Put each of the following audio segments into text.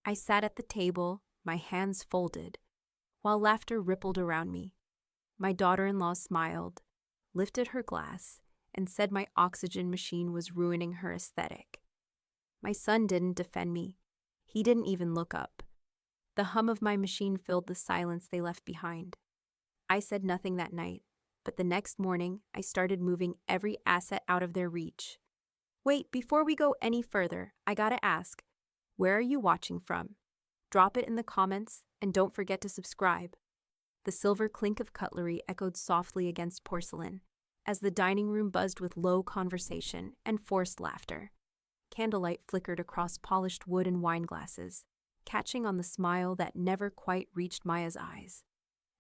I sat at the table, my hands folded, while laughter rippled around me. My daughter-in-law smiled, lifted her glass, and said my oxygen machine was ruining her aesthetic. My son didn't defend me. He didn't even look up. The hum of my machine filled the silence they left behind. I said nothing that night, but the next morning I started moving every asset out of their reach. Wait, before we go any further, I gotta ask, where are you watching from? Drop it in the comments, and don't forget to subscribe. The silver clink of cutlery echoed softly against porcelain, as the dining room buzzed with low conversation and forced laughter. Candlelight flickered across polished wood and wine glasses, catching on the smile that never quite reached Maya's eyes.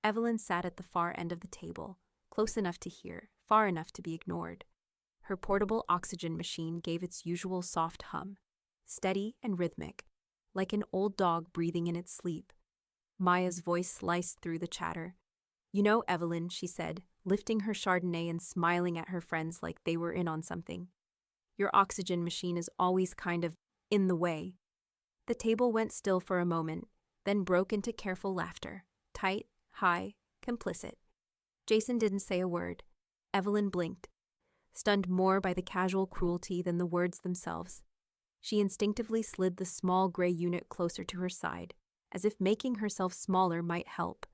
Evelyn sat at the far end of the table, close enough to hear, far enough to be ignored. Her portable oxygen machine gave its usual soft hum, steady and rhythmic, like an old dog breathing in its sleep. Maya's voice sliced through the chatter. "You know, Evelyn," she said, lifting her Chardonnay and smiling at her friends like they were in on something. "Your oxygen machine is always kind of in the way." The table went still for a moment, then broke into careful laughter, tight, high, complicit. Jason didn't say a word. Evelyn blinked, stunned more by the casual cruelty than the words themselves. She instinctively slid the small gray unit closer to her side, as if making herself smaller might help.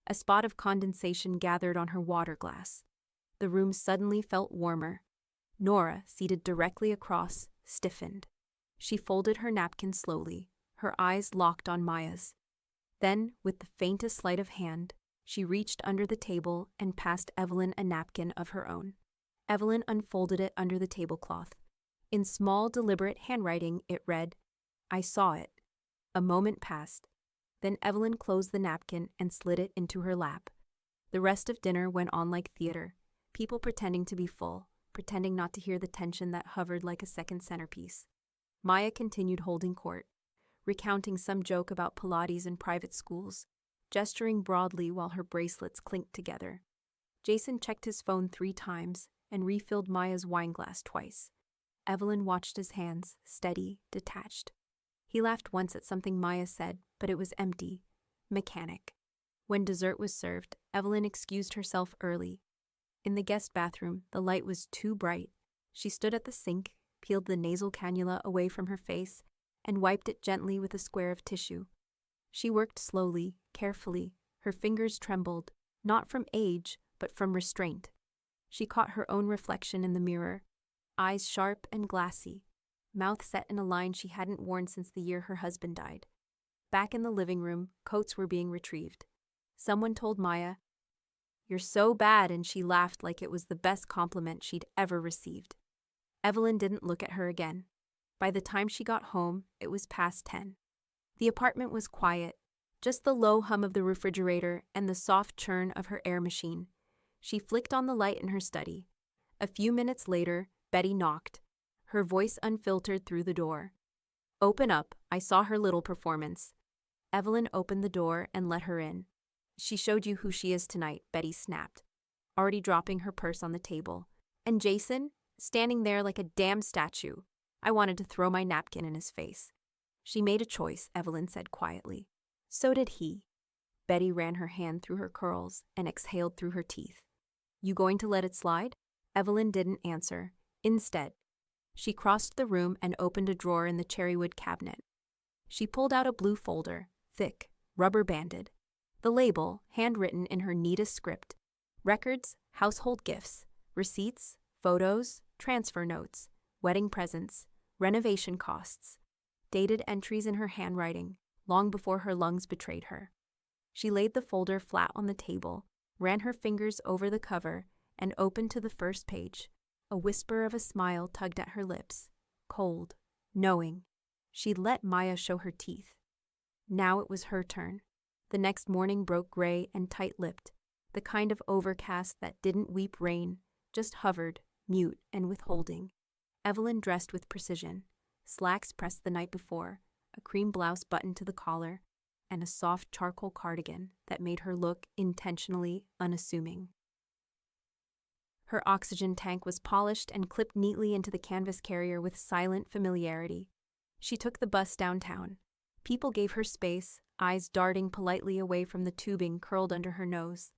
A spot of condensation gathered on her water glass. The room suddenly felt warmer. Nora, seated directly across, stiffened. She folded her napkin slowly, her eyes locked on Maya's. Then, with the faintest sleight of hand, she reached under the table and passed Evelyn a napkin of her own. Evelyn unfolded it under the tablecloth. In small, deliberate handwriting, it read, "I saw it." A moment passed. Then Evelyn closed the napkin and slid it into her lap. The rest of dinner went on like theater, people pretending to be full, pretending not to hear the tension that hovered like a second centerpiece. Maya continued holding court, recounting some joke about Pilates and private schools, gesturing broadly while her bracelets clinked together. Jason checked his phone 3 times and refilled Maya's wine glass twice. Evelyn watched his hands, steady, detached. He laughed once at something Maya said, but it was empty, mechanic. When dessert was served, Evelyn excused herself early. In the guest bathroom, the light was too bright. She stood at the sink, peeled the nasal cannula away from her face, and wiped it gently with a square of tissue. She worked slowly, carefully. Her fingers trembled, not from age, but from restraint. She caught her own reflection in the mirror, eyes sharp and glassy, mouth set in a line she hadn't worn since the year her husband died. Back in the living room, coats were being retrieved. Someone told Maya, "You're so bad," and she laughed like it was the best compliment she'd ever received. Evelyn didn't look at her again. By the time she got home, it was past 10. The apartment was quiet, just the low hum of the refrigerator and the soft churn of her air machine. She flicked on the light in her study. A few minutes later, Betty knocked, her voice unfiltered through the door. "Open up, I saw her little performance." Evelyn opened the door and let her in. "She showed you who she is tonight," Betty snapped, already dropping her purse on the table. And Jason, standing there like a damn statue. I wanted to throw my napkin in his face. "She made a choice," Evelyn said quietly. "So did he." Betty ran her hand through her curls and exhaled through her teeth. "You going to let it slide?" Evelyn didn't answer. Instead, she crossed the room and opened a drawer in the cherrywood cabinet. She pulled out a blue folder, thick, rubber-banded. The label, handwritten in her neatest script: records, household gifts, receipts, photos, transfer notes, wedding presents, renovation costs. Dated entries in her handwriting, long before her lungs betrayed her. She laid the folder flat on the table, ran her fingers over the cover, and opened to the first page. A whisper of a smile tugged at her lips, cold, knowing. She'd let Maya show her teeth. Now it was her turn. The next morning broke gray and tight-lipped, the kind of overcast that didn't weep rain, just hovered, mute and withholding. Evelyn dressed with precision, slacks pressed the night before, a cream blouse buttoned to the collar, and a soft charcoal cardigan that made her look intentionally unassuming. Her oxygen tank was polished and clipped neatly into the canvas carrier with silent familiarity. She took the bus downtown. People gave her space, eyes darting politely away from the tubing curled under her nose.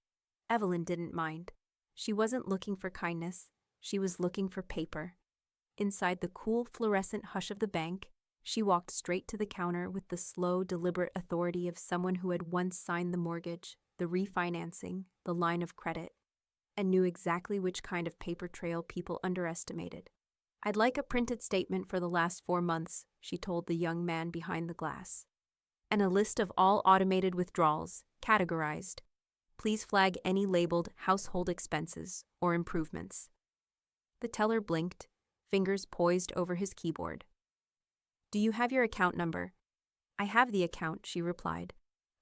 Evelyn didn't mind. She wasn't looking for kindness. She was looking for paper. Inside the cool, fluorescent hush of the bank, she walked straight to the counter with the slow, deliberate authority of someone who had once signed the mortgage, the refinancing, the line of credit, and knew exactly which kind of paper trail people underestimated. "I'd like a printed statement for the last 4 months," she told the young man behind the glass. "And a list of all automated withdrawals, categorized. Please flag any labeled household expenses or improvements." The teller blinked, fingers poised over his keyboard. "Do you have your account number?" "I have the account," she replied,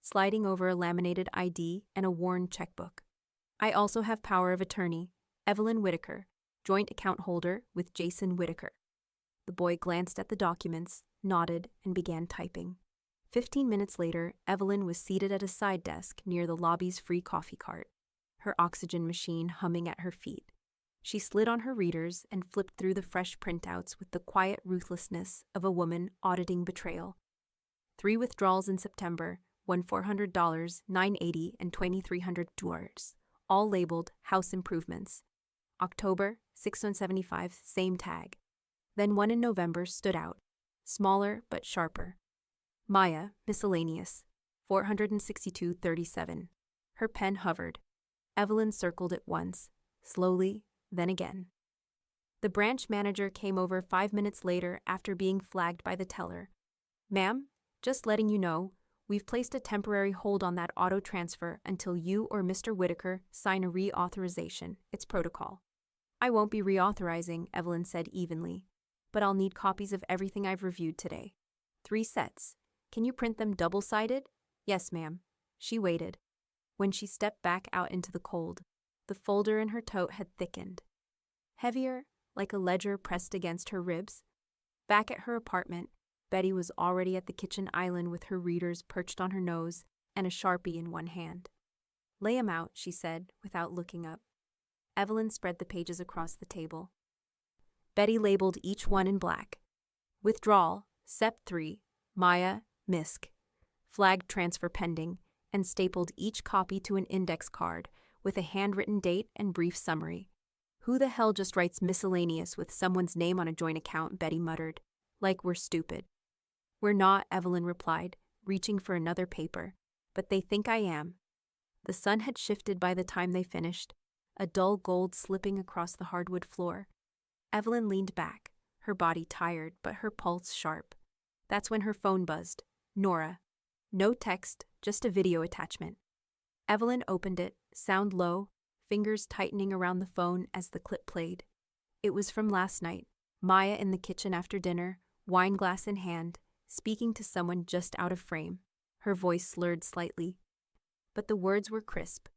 sliding over a laminated ID and a worn checkbook. "I also have power of attorney, Evelyn Whitaker, joint account holder with Jason Whitaker." The boy glanced at the documents, nodded, and began typing. 15 minutes later, Evelyn was seated at a side desk near the lobby's free coffee cart, her oxygen machine humming at her feet. She slid on her readers and flipped through the fresh printouts with the quiet ruthlessness of a woman auditing betrayal. 3 withdrawals in September, one $400, $980, and $2,300, all labeled house improvements. October, 675, same tag. Then one in November stood out, smaller but sharper. Maya, miscellaneous, $462.37. Her pen hovered. Evelyn circled it once, slowly, then again. The branch manager came over 5 minutes later after being flagged by the teller. "Ma'am, just letting you know, we've placed a temporary hold on that auto transfer until you or Mr. Whitaker sign a reauthorization. It's protocol." "I won't be reauthorizing," Evelyn said evenly, "but I'll need copies of everything I've reviewed today. 3 sets. Can you print them double-sided?" "Yes, ma'am." She waited. When she stepped back out into the cold, the folder in her tote had thickened. Heavier, like a ledger pressed against her ribs. Back at her apartment, Betty was already at the kitchen island with her readers perched on her nose and a Sharpie in one hand. "Lay 'em out," she said, without looking up. Evelyn spread the pages across the table. Betty labeled each one in black. "Withdrawal, Sep 3, Maya, Misk. Flagged transfer pending," and stapled each copy to an index card with a handwritten date and brief summary. "Who the hell just writes miscellaneous with someone's name on a joint account?" Betty muttered. "Like we're stupid." "We're not," Evelyn replied, reaching for another paper. "But they think I am." The sun had shifted by the time they finished, a dull gold slipping across the hardwood floor. Evelyn leaned back, her body tired but her pulse sharp. That's when her phone buzzed. Nora. No text, just a video attachment. Evelyn opened it, sound low, fingers tightening around the phone as the clip played. It was from last night, Maya in the kitchen after dinner, wine glass in hand, speaking to someone just out of frame. Her voice slurred slightly, but the words were crisp.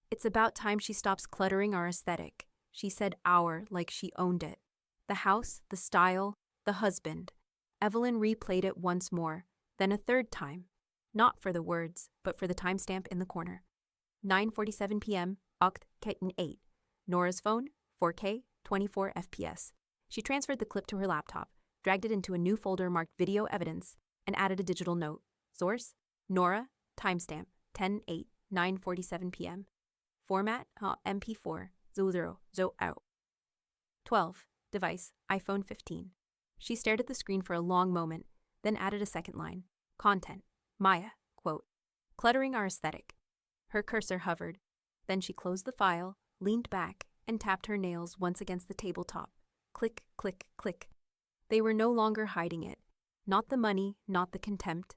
"It's about time she stops cluttering our aesthetic." She said "our" like she owned it. The house, the style, the husband. Evelyn replayed it once more, then a third time. Not for the words, but for the timestamp in the corner. 9:47 p.m., Oct. Keten 8. Nora's phone, 4K, 24 FPS. She transferred the clip to her laptop, dragged it into a new folder marked Video Evidence, and added a digital note. Source, Nora, timestamp, 10/8, 9:47 p.m. Format, MP4, 00, out. 12. Device, iPhone 15. She stared at the screen for a long moment, then added a second line. Content, Maya, quote, "Cluttering our aesthetic." Her cursor hovered. Then she closed the file, leaned back, and tapped her nails once against the tabletop. Click, click, click. They were no longer hiding it. Not the money, not the contempt.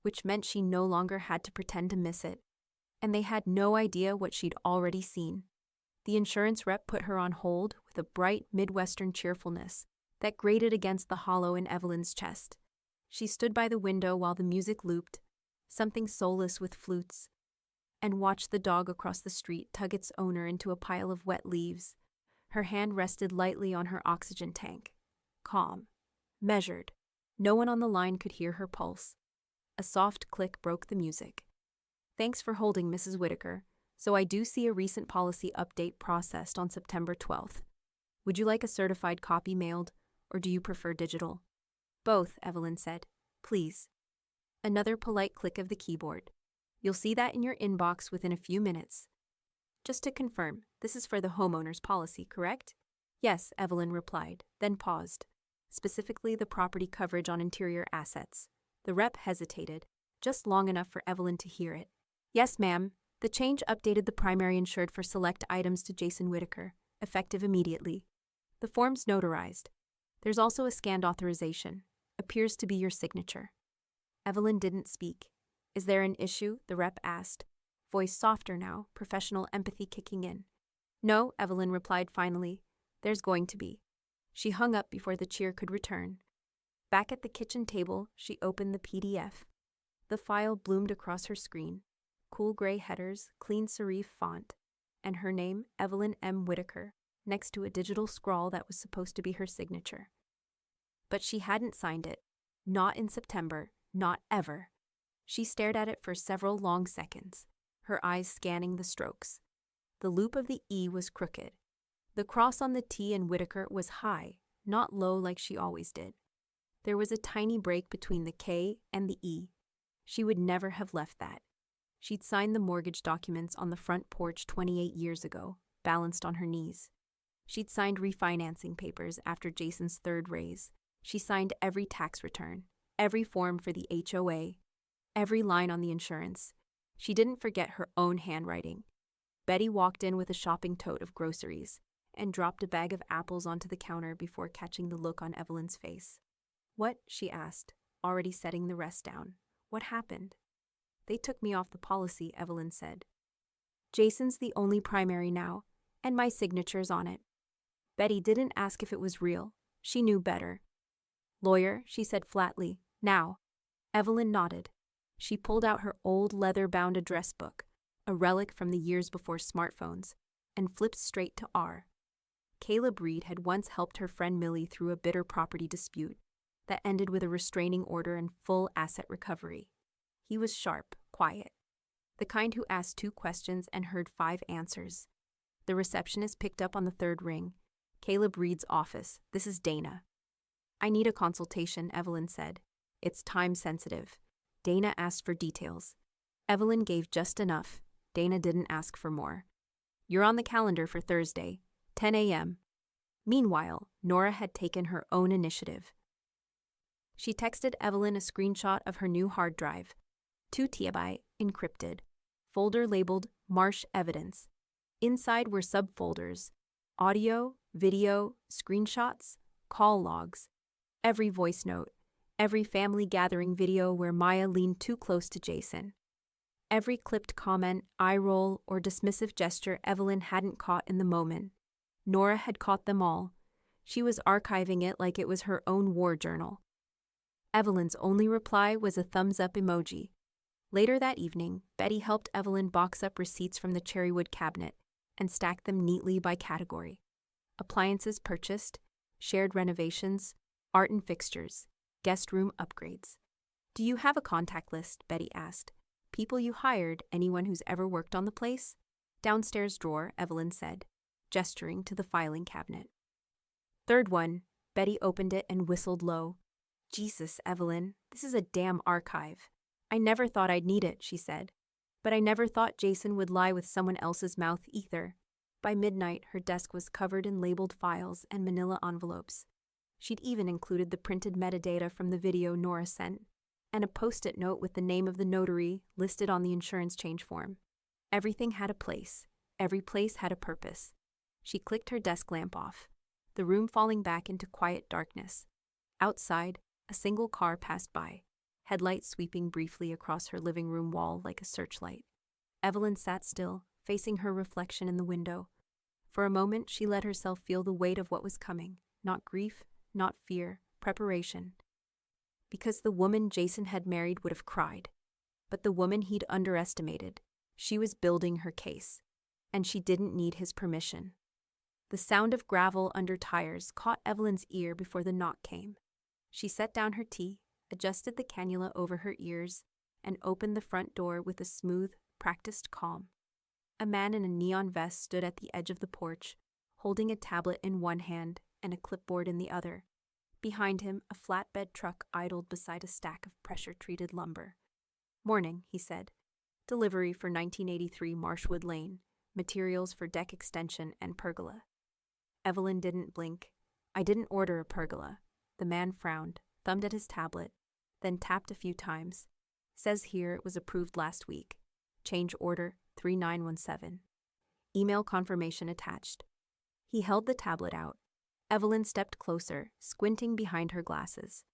Which meant she no longer had to pretend to miss it. And they had no idea what she'd already seen. The insurance rep put her on hold with a bright Midwestern cheerfulness that grated against the hollow in Evelyn's chest. She stood by the window while the music looped, something soulless with flutes, and watched the dog across the street tug its owner into a pile of wet leaves. Her hand rested lightly on her oxygen tank. Calm. Measured. No one on the line could hear her pulse. A soft click broke the music. "Thanks for holding, Mrs. Whitaker. So I do see a recent policy update processed on September 12th. Would you like a certified copy mailed, or do you prefer digital?" "Both," Evelyn said. "Please." Another polite click of the keyboard. You'll see that in your inbox within a few minutes. Just to confirm, this is for the homeowner's policy, correct? Yes, Evelyn replied, then paused. Specifically the property coverage on interior assets. The rep hesitated, just long enough for Evelyn to hear it. Yes, ma'am. The change updated the primary insured for select items to Jason Whitaker, effective immediately. The form's notarized. There's also a scanned authorization. Appears to be your signature. Evelyn didn't speak. Is there an issue? The rep asked. Voice softer now, professional empathy kicking in. No, Evelyn replied finally. There's going to be. She hung up before the cheer could return. Back at the kitchen table, she opened the PDF. The file bloomed across her screen. Cool gray headers, clean serif font, and her name, Evelyn M. Whitaker, next to a digital scrawl that was supposed to be her signature. But she hadn't signed it. Not in September, not ever. She stared at it for several long seconds, her eyes scanning the strokes. The loop of the E was crooked. The cross on the T in Whitaker was high, not low like she always did. There was a tiny break between the K and the E. She would never have left that. She'd signed the mortgage documents on the front porch 28 years ago, balanced on her knees. She'd signed refinancing papers after Jason's third raise. She signed every tax return, every form for the HOA, every line on the insurance. She didn't forget her own handwriting. Betty walked in with a shopping tote of groceries and dropped a bag of apples onto the counter before catching the look on Evelyn's face. What? She asked, already setting the rest down. What happened? They took me off the policy, Evelyn said. Jason's the only primary now, and my signature's on it. Betty didn't ask if it was real. She knew better. Lawyer, she said flatly, now. Evelyn nodded. She pulled out her old leather-bound address book, a relic from the years before smartphones, and flipped straight to R. Caleb Reed had once helped her friend Millie through a bitter property dispute that ended with a restraining order and full asset recovery. He was sharp, quiet, the kind who asked 2 questions and heard 5 answers. The receptionist picked up on the third ring. Caleb Reed's office. This is Dana. I need a consultation, Evelyn said. It's time-sensitive. Dana asked for details. Evelyn gave just enough. Dana didn't ask for more. You're on the calendar for Thursday, 10 a.m. Meanwhile, Nora had taken her own initiative. She texted Evelyn a screenshot of her new hard drive, 2 TB, encrypted, folder labeled Marsh Evidence. Inside were subfolders, audio, video, screenshots, call logs, every voice note, every family gathering video where Maya leaned too close to Jason. Every clipped comment, eye roll, or dismissive gesture Evelyn hadn't caught in the moment. Nora had caught them all. She was archiving it like it was her own war journal. Evelyn's only reply was a thumbs-up emoji. Later that evening, Betty helped Evelyn box up receipts from the cherrywood cabinet and stack them neatly by category. Appliances purchased, shared renovations, art and fixtures, guest room upgrades. Do you have a contact list? Betty asked. People you hired, anyone who's ever worked on the place? Downstairs drawer, Evelyn said, gesturing to the filing cabinet. Third one, Betty opened it and whistled low. Jesus, Evelyn, this is a damn archive. I never thought I'd need it, she said. But I never thought Jason would lie with someone else's mouth either. By midnight, her desk was covered in labeled files and manila envelopes. She'd even included the printed metadata from the video Nora sent, and a post-it note with the name of the notary listed on the insurance change form. Everything had a place. Every place had a purpose. She clicked her desk lamp off, the room falling back into quiet darkness. Outside, a single car passed by, headlights sweeping briefly across her living room wall like a searchlight. Evelyn sat still, facing her reflection in the window. For a moment, she let herself feel the weight of what was coming, not grief, not fear, preparation. Because the woman Jason had married would have cried. But the woman he'd underestimated, she was building her case, and she didn't need his permission. The sound of gravel under tires caught Evelyn's ear before the knock came. She set down her tea, adjusted the cannula over her ears, and opened the front door with a smooth, practiced calm. A man in a neon vest stood at the edge of the porch, holding a tablet in one hand and a clipboard in the other. Behind him, a flatbed truck idled beside a stack of pressure-treated lumber. "Morning," he said. "Delivery for 1983 Marshwood Lane. Materials for deck extension and pergola." Evelyn didn't blink. "I didn't order a pergola." The man frowned, thumbed at his tablet, then tapped a few times. "Says here it was approved last week. Change order 3917. Email confirmation attached." He held the tablet out. Evelyn stepped closer, squinting behind her glasses.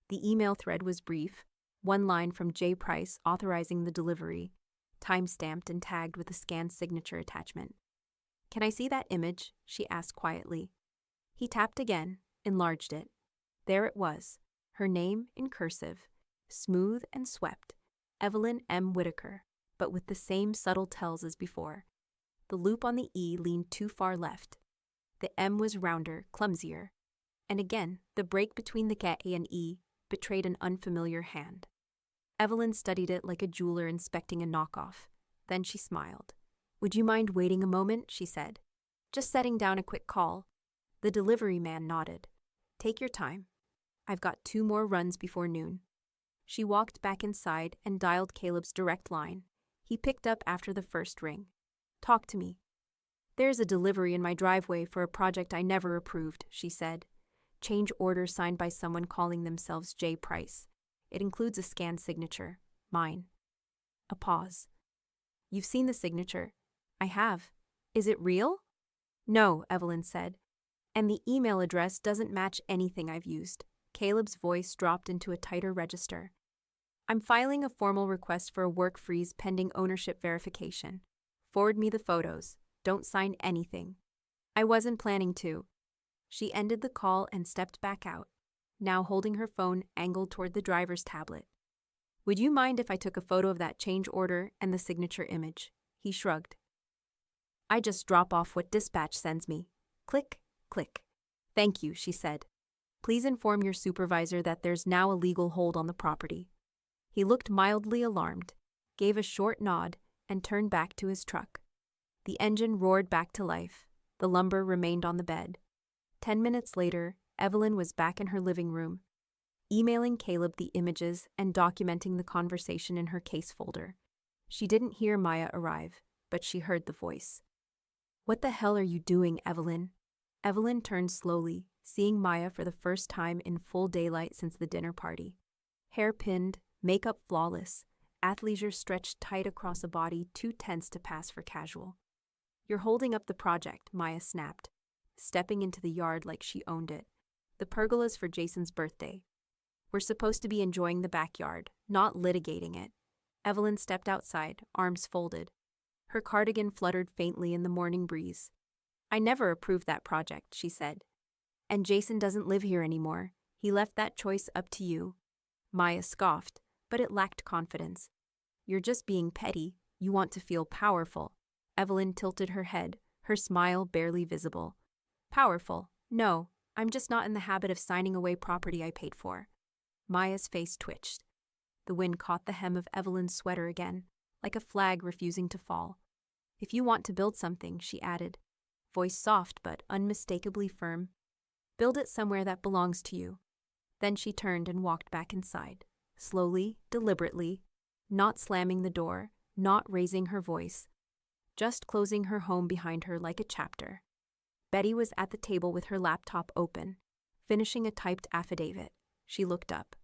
The email thread was brief, one line from J. Price authorizing the delivery, time-stamped and tagged with a scanned signature attachment. "Can I see that image?" she asked quietly. He tapped again, enlarged it. There it was, her name in cursive, smooth and swept, Evelyn M. Whitaker, but with the same subtle tells as before. The loop on the E leaned too far left. The M was rounder, clumsier. And again, the break between the K and E betrayed an unfamiliar hand. Evelyn studied it like a jeweler inspecting a knockoff. Then she smiled. "Would you mind waiting a moment?" she said. "Just setting down a quick call." The delivery man nodded. "Take your time. I've got 2 more runs before noon." She walked back inside and dialed Caleb's direct line. He picked up after the first ring. "Talk to me." "There's a delivery in my driveway for a project I never approved," she said. "Change order signed by someone calling themselves J. Price. It includes a scanned signature. Mine." A pause. "You've seen the signature." "I have. Is it real?" "No," Evelyn said. "And the email address doesn't match anything I've used." Caleb's voice dropped into a tighter register. "I'm filing a formal request for a work freeze pending ownership verification. Forward me the photos. Don't sign anything." "I wasn't planning to." She ended the call and stepped back out, now holding her phone angled toward the driver's tablet. "Would you mind if I took a photo of that change order and the signature image?" He shrugged. "I just drop off what dispatch sends me. Click, click." "Thank you," she said. "Please inform your supervisor that there's now a legal hold on the property." He looked mildly alarmed, gave a short nod, and turned back to his truck. The engine roared back to life. The lumber remained on the bed. 10 minutes later, Evelyn was back in her living room, emailing Caleb the images and documenting the conversation in her case folder. She didn't hear Maya arrive, but she heard the voice. "What the hell are you doing, Evelyn?" Evelyn turned slowly, seeing Maya for the first time in full daylight since the dinner party. Hair pinned, makeup flawless, athleisure stretched tight across a body too tense to pass for casual. "You're holding up the project," Maya snapped, stepping into the yard like she owned it. "The pergola's for Jason's birthday. We're supposed to be enjoying the backyard, not litigating it." Evelyn stepped outside, arms folded. Her cardigan fluttered faintly in the morning breeze. "I never approved that project," she said. "And Jason doesn't live here anymore. He left that choice up to you." Maya scoffed, but it lacked confidence. "You're just being petty. You want to feel powerful." Evelyn tilted her head, her smile barely visible. "Powerful? No, I'm just not in the habit of signing away property I paid for." Maya's face twitched. The wind caught the hem of Evelyn's sweater again, like a flag refusing to fall. "If you want to build something," she added, voice soft but unmistakably firm, "build it somewhere that belongs to you." Then she turned and walked back inside, slowly, deliberately, not slamming the door, not raising her voice, just closing her home behind her like a chapter. Betty was at the table with her laptop open, finishing a typed affidavit. She looked up.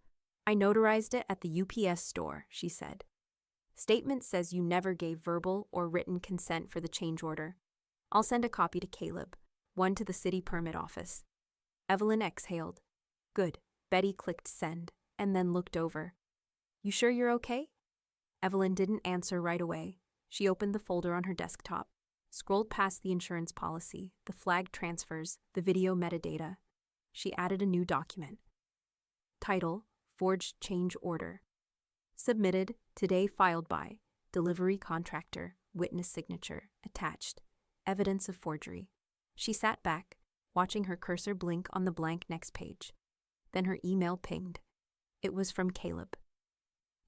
"I notarized it at the UPS store," she said. "Statement says you never gave verbal or written consent for the change order. I'll send a copy to Caleb, one to the city permit office." Evelyn exhaled. "Good." Betty clicked send, and then looked over. "You sure you're okay?" Evelyn didn't answer right away. She opened the folder on her desktop, scrolled past the insurance policy, the flag transfers, the video metadata. She added a new document. Title, Forged Change Order. Submitted, today filed by, delivery contractor, witness signature, attached, evidence of forgery. She sat back, watching her cursor blink on the blank next page. Then her email pinged. It was from Caleb.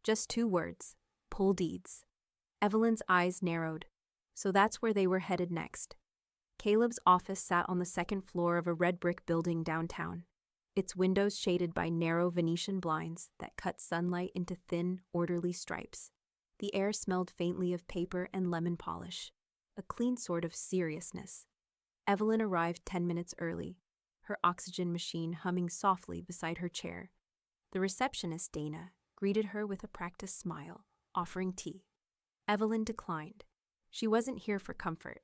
Just 2 words, pull deeds. Evelyn's eyes narrowed. So that's where they were headed next. Caleb's office sat on the 2nd floor of a red brick building downtown. its windows shaded by narrow Venetian blinds that cut sunlight into thin, orderly stripes. The air smelled faintly of paper and lemon polish, a clean sort of seriousness. Evelyn arrived 10 minutes early, her oxygen machine humming softly beside her chair. The receptionist, Dana, greeted her with a practiced smile, offering tea. Evelyn declined. She wasn't here for comfort.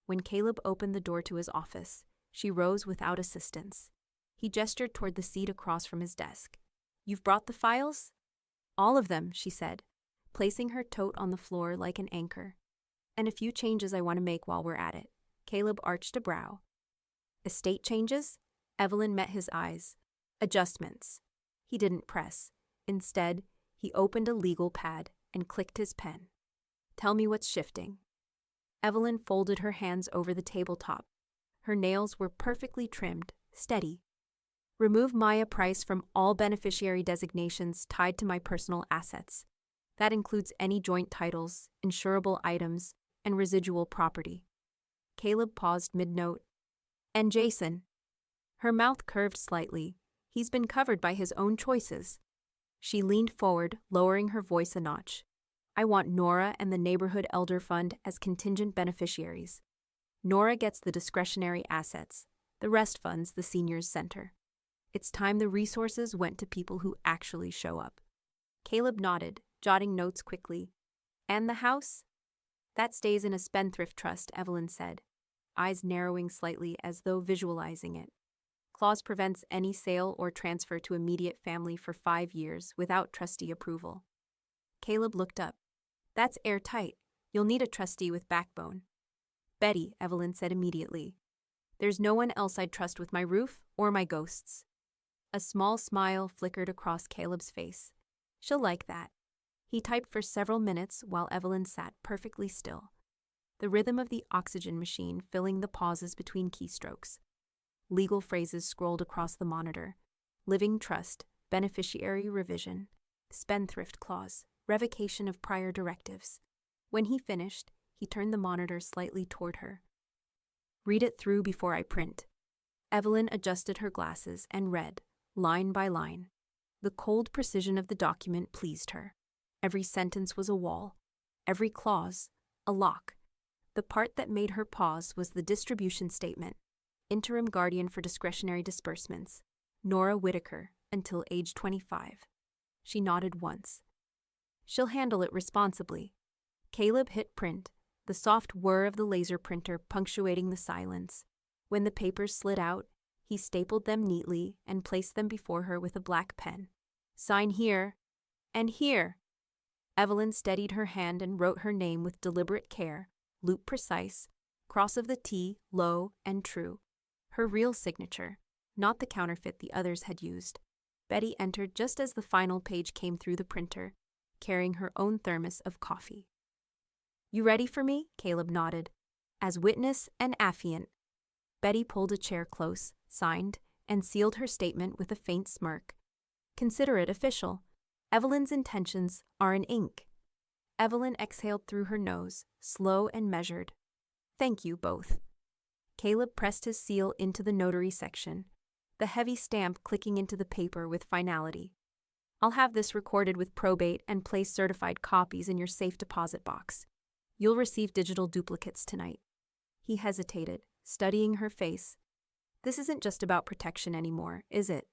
When Caleb opened the door to his office, she rose without assistance. He gestured toward the seat across from his desk. "You've brought the files?" "All of them," she said, placing her tote on the floor like an anchor. "And a few changes I want to make while we're at it." Caleb arched a brow. "Estate changes?" Evelyn met his eyes. "Adjustments." He didn't press. Instead, he opened a legal pad and clicked his pen. "Tell me what's shifting." Evelyn folded her hands over the tabletop. Her nails were perfectly trimmed, steady. "Remove Maya Price from all beneficiary designations tied to my personal assets. That includes any joint titles, insurable items, and residual property." Caleb paused mid-note. "And Jason?" Her mouth curved slightly. "He's been covered by his own choices." She leaned forward, lowering her voice a notch. "I want Nora and the Neighborhood Elder Fund as contingent beneficiaries. Nora gets the discretionary assets. The rest funds the seniors' center. It's time the resources went to people who actually show up." Caleb nodded, jotting notes quickly. "And the house?" "That stays in a spendthrift trust," Evelyn said, eyes narrowing slightly as though visualizing it. "Clause prevents any sale or transfer to immediate family for 5 years without trustee approval." Caleb looked up. "That's airtight. You'll need a trustee with backbone." "Betty," Evelyn said immediately. "There's no one else I'd trust with my roof or my ghosts." A small smile flickered across Caleb's face. "She'll like that." He typed for several minutes while Evelyn sat perfectly still, the rhythm of the oxygen machine filling the pauses between keystrokes. Legal phrases scrolled across the monitor. Living trust, beneficiary revision, spendthrift clause, revocation of prior directives. When he finished, he turned the monitor slightly toward her. "Read it through before I print." Evelyn adjusted her glasses and read, line by line. The cold precision of the document pleased her. Every sentence was a wall, every clause a lock. The part that made her pause was the distribution statement. Interim guardian for discretionary disbursements, Nora Whitaker, until age 25. She nodded once. "She'll handle it responsibly." Caleb hit print, the soft whir of the laser printer punctuating the silence. When the papers slid out, he stapled them neatly and placed them before her with a black pen. "Sign here and here." Evelyn steadied her hand and wrote her name with deliberate care, loop precise, cross of the T, low and true. Her real signature, not the counterfeit the others had used. Betty entered just as the final page came through the printer, carrying her own thermos of coffee. "You ready for me?" Caleb nodded. "As witness and affiant." Betty pulled a chair close, signed, and sealed her statement with a faint smirk. "Consider it official. Evelyn's intentions are in ink." Evelyn exhaled through her nose, slow and measured. "Thank you both." Caleb pressed his seal into the notary section, the heavy stamp clicking into the paper with finality. "I'll have this recorded with probate and place certified copies in your safe deposit box. You'll receive digital duplicates tonight." He hesitated, studying her face. "This isn't just about protection anymore, is it?"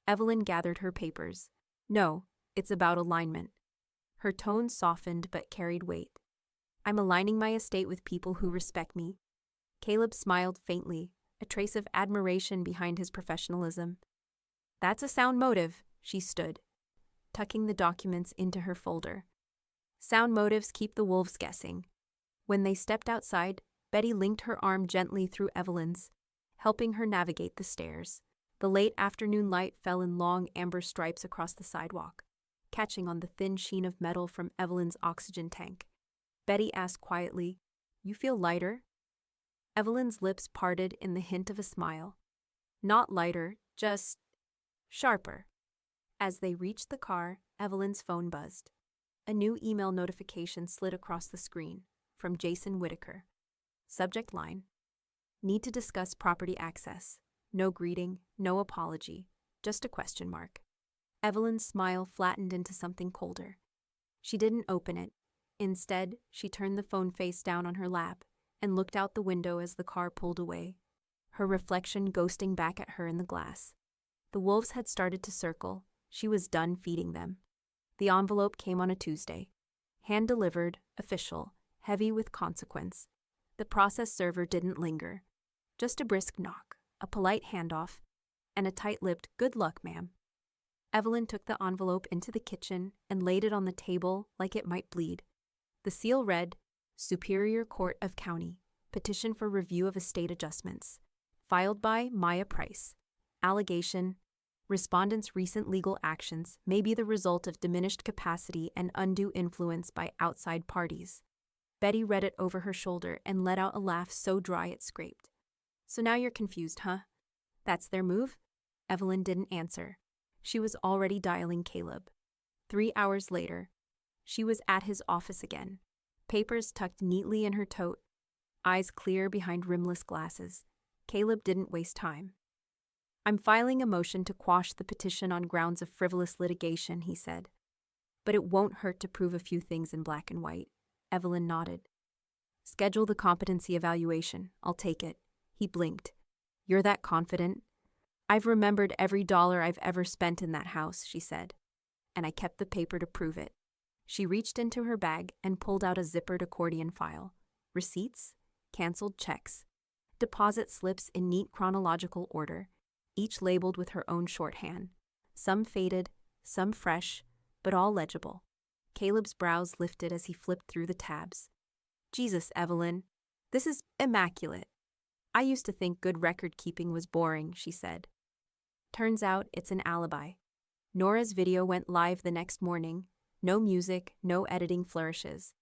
Evelyn gathered her papers. "No, it's about alignment." Her tone softened but carried weight. "I'm aligning my estate with people who respect me." Caleb smiled faintly, a trace of admiration behind his professionalism. "That's a sound motive." She stood, tucking the documents into her folder. "Sound motives keep the wolves guessing." When they stepped outside, Betty linked her arm gently through Evelyn's, helping her navigate the stairs. The late afternoon light fell in long amber stripes across the sidewalk, catching on the thin sheen of metal from Evelyn's oxygen tank. Betty asked quietly, "You feel lighter?" Evelyn's lips parted in the hint of a smile. "Not lighter, just sharper." As they reached the car, Evelyn's phone buzzed. A new email notification slid across the screen, from Jason Whitaker. Subject line: "Need to discuss property access. No greeting, no apology, just a question mark. Evelyn's smile flattened into something colder. She didn't open it. Instead, she turned the phone face down on her lap and looked out the window as the car pulled away, her reflection ghosting back at her in the glass. The wolves had started to circle. She was done feeding them. The envelope came on a Tuesday. Hand-delivered, official, heavy with consequence. The process server didn't linger. Just a brisk knock, a polite handoff, and a tight-lipped "Good luck, ma'am." Evelyn took the envelope into the kitchen and laid it on the table like it might bleed. The seal read, Superior Court of County, Petition for Review of Estate Adjustments. Filed by Maya Price. Allegation: Respondent's recent legal actions may be the result of diminished capacity and undue influence by outside parties. Betty read it over her shoulder and let out a laugh so dry it scraped. So now you're confused, huh? That's their move? Evelyn didn't answer. She was already dialing Caleb. 3 hours later, she was at his office again, papers tucked neatly in her tote, eyes clear behind rimless glasses. Caleb didn't waste time. I'm filing a motion to quash the petition on grounds of frivolous litigation, he said. But it won't hurt to prove a few things in black and white. Evelyn nodded. Schedule the competency evaluation. I'll take it. He blinked. You're that confident? I've remembered every dollar I've ever spent in that house, she said. And I kept the paper to prove it. She reached into her bag and pulled out a zippered accordion file. Receipts, canceled checks, deposit slips in neat chronological order, each labeled with her own shorthand. Some faded, some fresh, but all legible. Caleb's brows lifted as he flipped through the tabs. Jesus, Evelyn, this is immaculate. I used to think good record-keeping was boring, she said. Turns out it's an alibi. Nora's video went live the next morning. No music, no editing flourishes.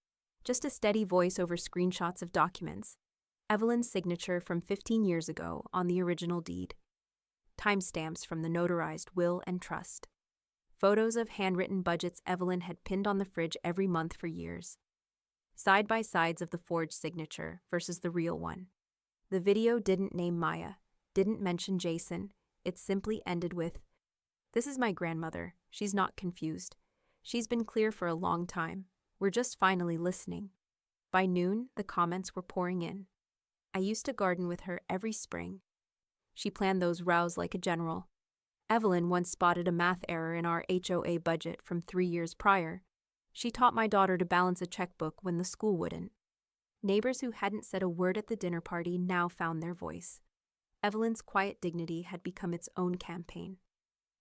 Just a steady voice over screenshots of documents. Evelyn's signature from 15 years ago on the original deed. Timestamps from the notarized will and trust. Photos of handwritten budgets Evelyn had pinned on the fridge every month for years. Side-by-sides of the forged signature versus the real one. The video didn't name Maya, didn't mention Jason. It simply ended with, This is my grandmother. She's not confused. She's been clear for a long time. We're just finally listening. By noon, the comments were pouring in. I used to garden with her every spring. She planned those rows like a general. Evelyn once spotted a math error in our HOA budget from 3 years prior. She taught my daughter to balance a checkbook when the school wouldn't. Neighbors who hadn't said a word at the dinner party now found their voice. Evelyn's quiet dignity had become its own campaign.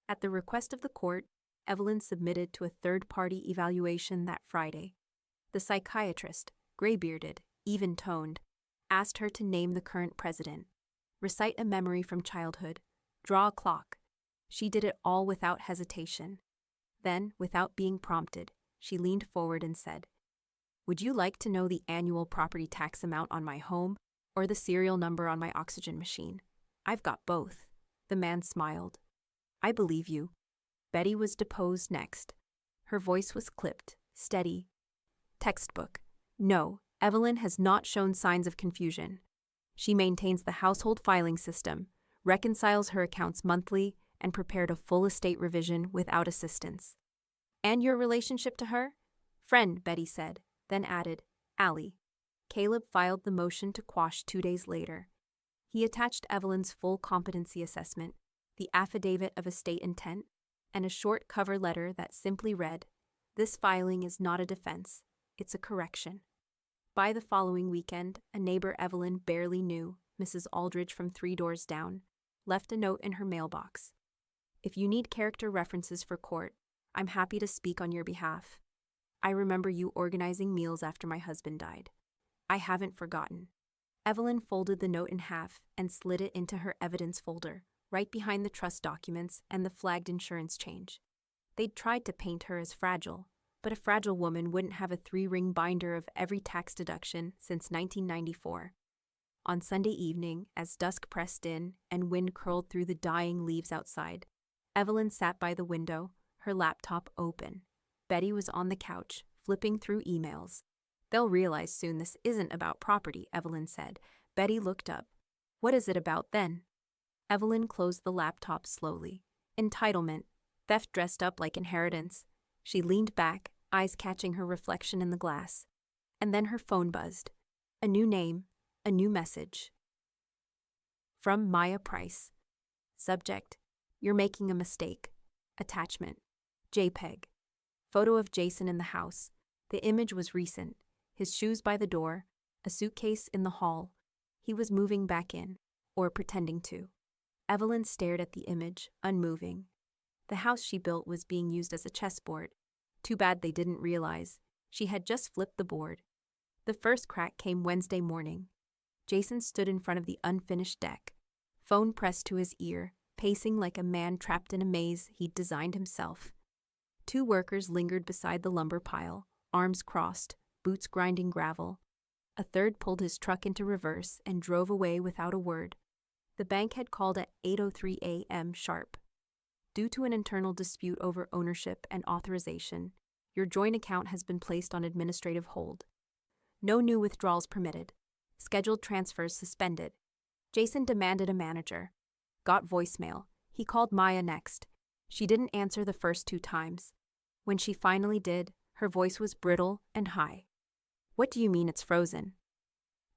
At the request of the court, Evelyn submitted to a third-party evaluation that Friday. The psychiatrist, gray-bearded, even-toned, asked her to name the current president, recite a memory from childhood, draw a clock. She did it all without hesitation. Then, without being prompted, she leaned forward and said, Would you like to know the annual property tax amount on my home or the serial number on my oxygen machine? I've got both. The man smiled. I believe you. Betty was deposed next. Her voice was clipped, steady. Textbook. No, Evelyn has not shown signs of confusion. She maintains the household filing system, reconciles her accounts monthly, and prepared a full estate revision without assistance. And your relationship to her? Friend, Betty said, then added, Allie. Caleb filed the motion to quash 2 days later. He attached Evelyn's full competency assessment, the affidavit of estate intent, and a short cover letter that simply read, This filing is not a defense, it's a correction. By the following weekend, a neighbor Evelyn barely knew, Mrs. Aldridge from 3 doors down, left a note in her mailbox. If you need character references for court, I'm happy to speak on your behalf. I remember you organizing meals after my husband died. I haven't forgotten. Evelyn folded the note in half and slid it into her evidence folder, right behind the trust documents and the flagged insurance change. They'd tried to paint her as fragile, but a fragile woman wouldn't have a 3-ring binder of every tax deduction since 1994. On Sunday evening, as dusk pressed in and wind curled through the dying leaves outside, Evelyn sat by the window, her laptop open. Betty was on the couch, flipping through emails. They'll realize soon this isn't about property, Evelyn said. Betty looked up. What is it about then? Evelyn closed the laptop slowly. Entitlement. Theft dressed up like inheritance. She leaned back, eyes catching her reflection in the glass. And then her phone buzzed. A new name, a new message. From Maya Price. Subject: You're making a mistake. Attachment: JPEG. Photo of Jason in the house. The image was recent. His shoes by the door, a suitcase in the hall. He was moving back in, or pretending to. Evelyn stared at the image, unmoving. The house she built was being used as a chessboard. Too bad they didn't realize. She had just flipped the board. The first crack came Wednesday morning. Jason stood in front of the unfinished deck, phone pressed to his ear, pacing like a man trapped in a maze he'd designed himself. Two workers lingered beside the lumber pile, arms crossed, boots grinding gravel. A third pulled his truck into reverse and drove away without a word. The bank had called at 8:03 a.m. sharp. Due to an internal dispute over ownership and authorization, your joint account has been placed on administrative hold. No new withdrawals permitted. Scheduled transfers suspended. Jason demanded a manager. Got voicemail. He called Maya next. She didn't answer the first 2 times. When she finally did, her voice was brittle and high. What do you mean it's frozen?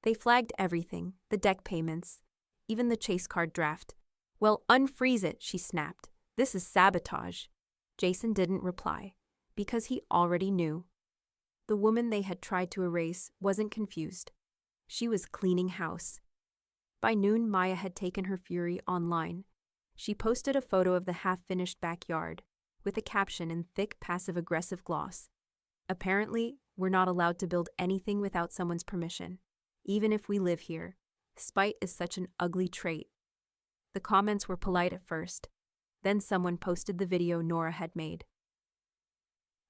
They flagged everything, the deck payments, even the chase card draft. Well, unfreeze it, she snapped. This is sabotage. Jason didn't reply, because he already knew. The woman they had tried to erase wasn't confused. She was cleaning house. By noon, Maya had taken her fury online. She posted a photo of the half-finished backyard, with a caption in thick passive-aggressive gloss. Apparently, we're not allowed to build anything without someone's permission, even if we live here. Spite is such an ugly trait. The comments were polite at first. Then someone posted the video Nora had made.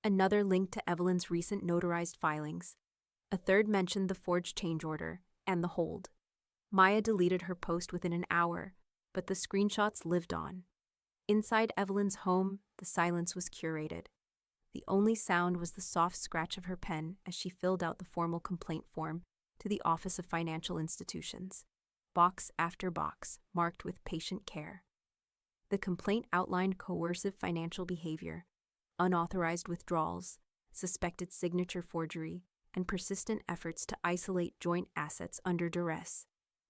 Another linked to Evelyn's recent notarized filings. A third mentioned the forged change order and the hold. Maya deleted her post within an hour, but the screenshots lived on. Inside Evelyn's home, the silence was curated. The only sound was the soft scratch of her pen as she filled out the formal complaint form to the Office of Financial Institutions, box after box marked with patient care. The complaint outlined coercive financial behavior, unauthorized withdrawals, suspected signature forgery, and persistent efforts to isolate joint assets under duress.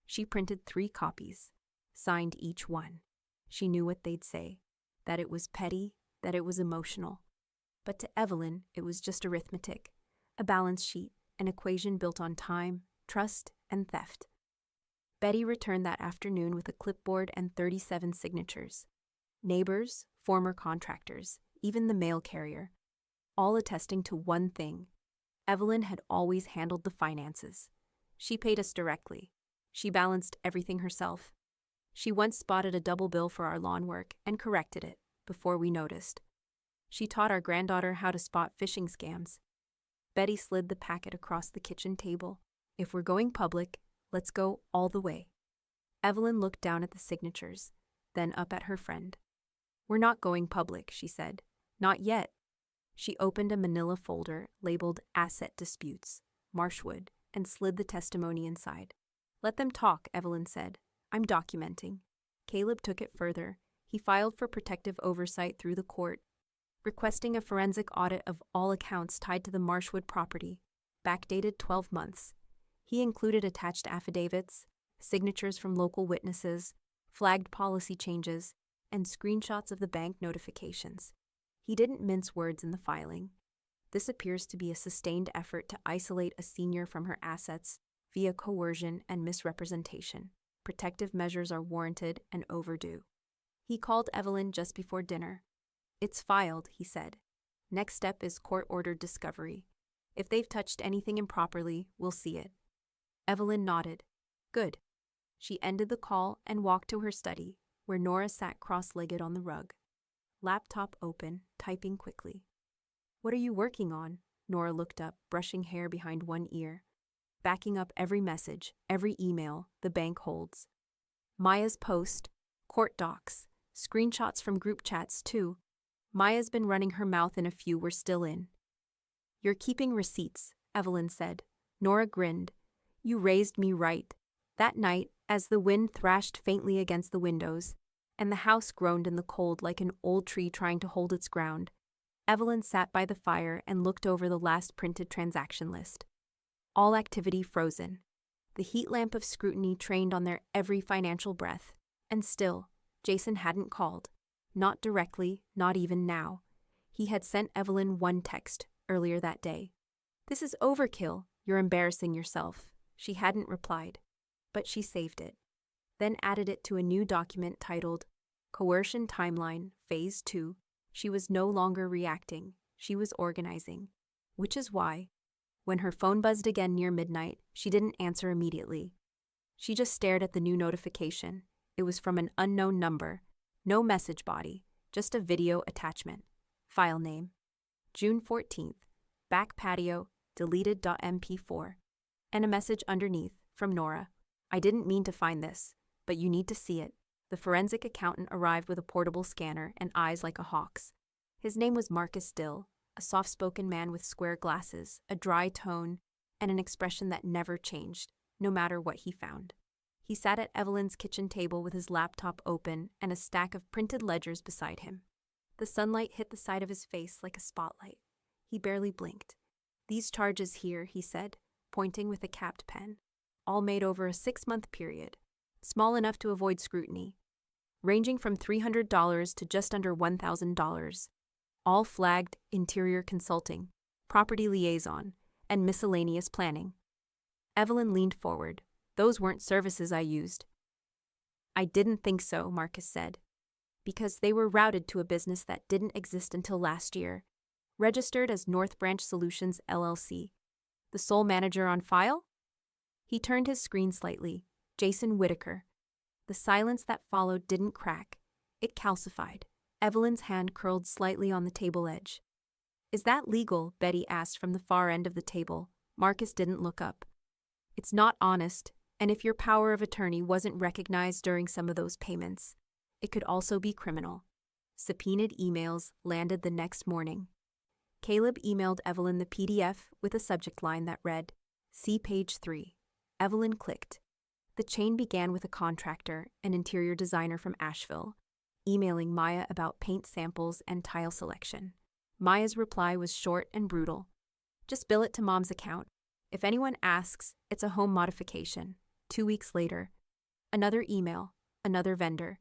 She printed 3 copies, signed each one. She knew what they'd say, that it was petty, that it was emotional. But to Evelyn, it was just arithmetic, a balance sheet, an equation built on time, trust, and theft. Betty returned that afternoon with a clipboard and 37 signatures. Neighbors, former contractors, even the mail carrier, all attesting to one thing. Evelyn had always handled the finances. She paid us directly. She balanced everything herself. She once spotted a double bill for our lawn work and corrected it before we noticed. She taught our granddaughter how to spot phishing scams. Betty slid the packet across the kitchen table. If we're going public, let's go all the way. Evelyn looked down at the signatures, then up at her friend. We're not going public, she said. Not yet. She opened a manila folder labeled Asset Disputes, Marshwood, and slid the testimony inside. Let them talk, Evelyn said. I'm documenting. Caleb took it further. He filed for protective oversight through the court, requesting a forensic audit of all accounts tied to the Marshwood property, backdated 12 months. He included attached affidavits, signatures from local witnesses, flagged policy changes, and screenshots of the bank notifications. He didn't mince words in the filing. This appears to be a sustained effort to isolate a senior from her assets via coercion and misrepresentation. Protective measures are warranted and overdue. He called Evelyn just before dinner. It's filed, he said. Next step is court-ordered discovery. If they've touched anything improperly, we'll see it. Evelyn nodded. Good. She ended the call and walked to her study, where Nora sat cross-legged on the rug. Laptop open, typing quickly. What are you working on? Nora looked up, brushing hair behind one ear. Backing up every message, every email the bank holds. Maya's post, court docs, screenshots from group chats too. Maya's been running her mouth in a few we're still in. You're keeping receipts, Evelyn said. Nora grinned. You raised me right. That night, As the wind thrashed faintly against the windows, and the house groaned in the cold like an old tree trying to hold its ground, Evelyn sat by the fire and looked over the last printed transaction list. All activity frozen. The heat lamp of scrutiny trained on their every financial breath. And still, Jason hadn't called. Not directly, not even now. He had sent Evelyn one text earlier that day. "This is overkill. You're embarrassing yourself." She hadn't replied, but she saved it, then added it to a new document titled Coercion Timeline, Phase 2. She was no longer reacting. She was organizing. Which is why, when her phone buzzed again near midnight, she didn't answer immediately. She just stared at the new notification. It was from an unknown number. No message body, just a video attachment. File name: June 14th, back patio, deleted.mp4. And a message underneath, from Nora. "I didn't mean to find this, but you need to see it." The forensic accountant arrived with a portable scanner and eyes like a hawk's. His name was Marcus Dill, a soft-spoken man with square glasses, a dry tone, and an expression that never changed, no matter what he found. He sat at Evelyn's kitchen table with his laptop open and a stack of printed ledgers beside him. The sunlight hit the side of his face like a spotlight. He barely blinked. "These charges here," he said, pointing with a capped pen, "all made over a 6-month period, small enough to avoid scrutiny, ranging from $300 to just under $1,000, all flagged interior consulting, property liaison, and miscellaneous planning." Evelyn leaned forward. "Those weren't services I used." "I didn't think so," Marcus said, "because they were routed to a business that didn't exist until last year, registered as North Branch Solutions LLC. The sole manager on file?" He turned his screen slightly. Jason Whitaker. The silence that followed didn't crack. It calcified. Evelyn's hand curled slightly on the table edge. "Is that legal?" Betty asked from the far end of the table. Marcus didn't look up. "It's not honest, and if your power of attorney wasn't recognized during some of those payments, it could also be criminal." Subpoenaed emails landed the next morning. Caleb emailed Evelyn the PDF with a subject line that read, "See page 3. Evelyn clicked. The chain began with a contractor, an interior designer from Asheville, emailing Maya about paint samples and tile selection. Maya's reply was short and brutal. "Just bill it to Mom's account. If anyone asks, it's a home modification." 2 weeks later, another email, another vendor.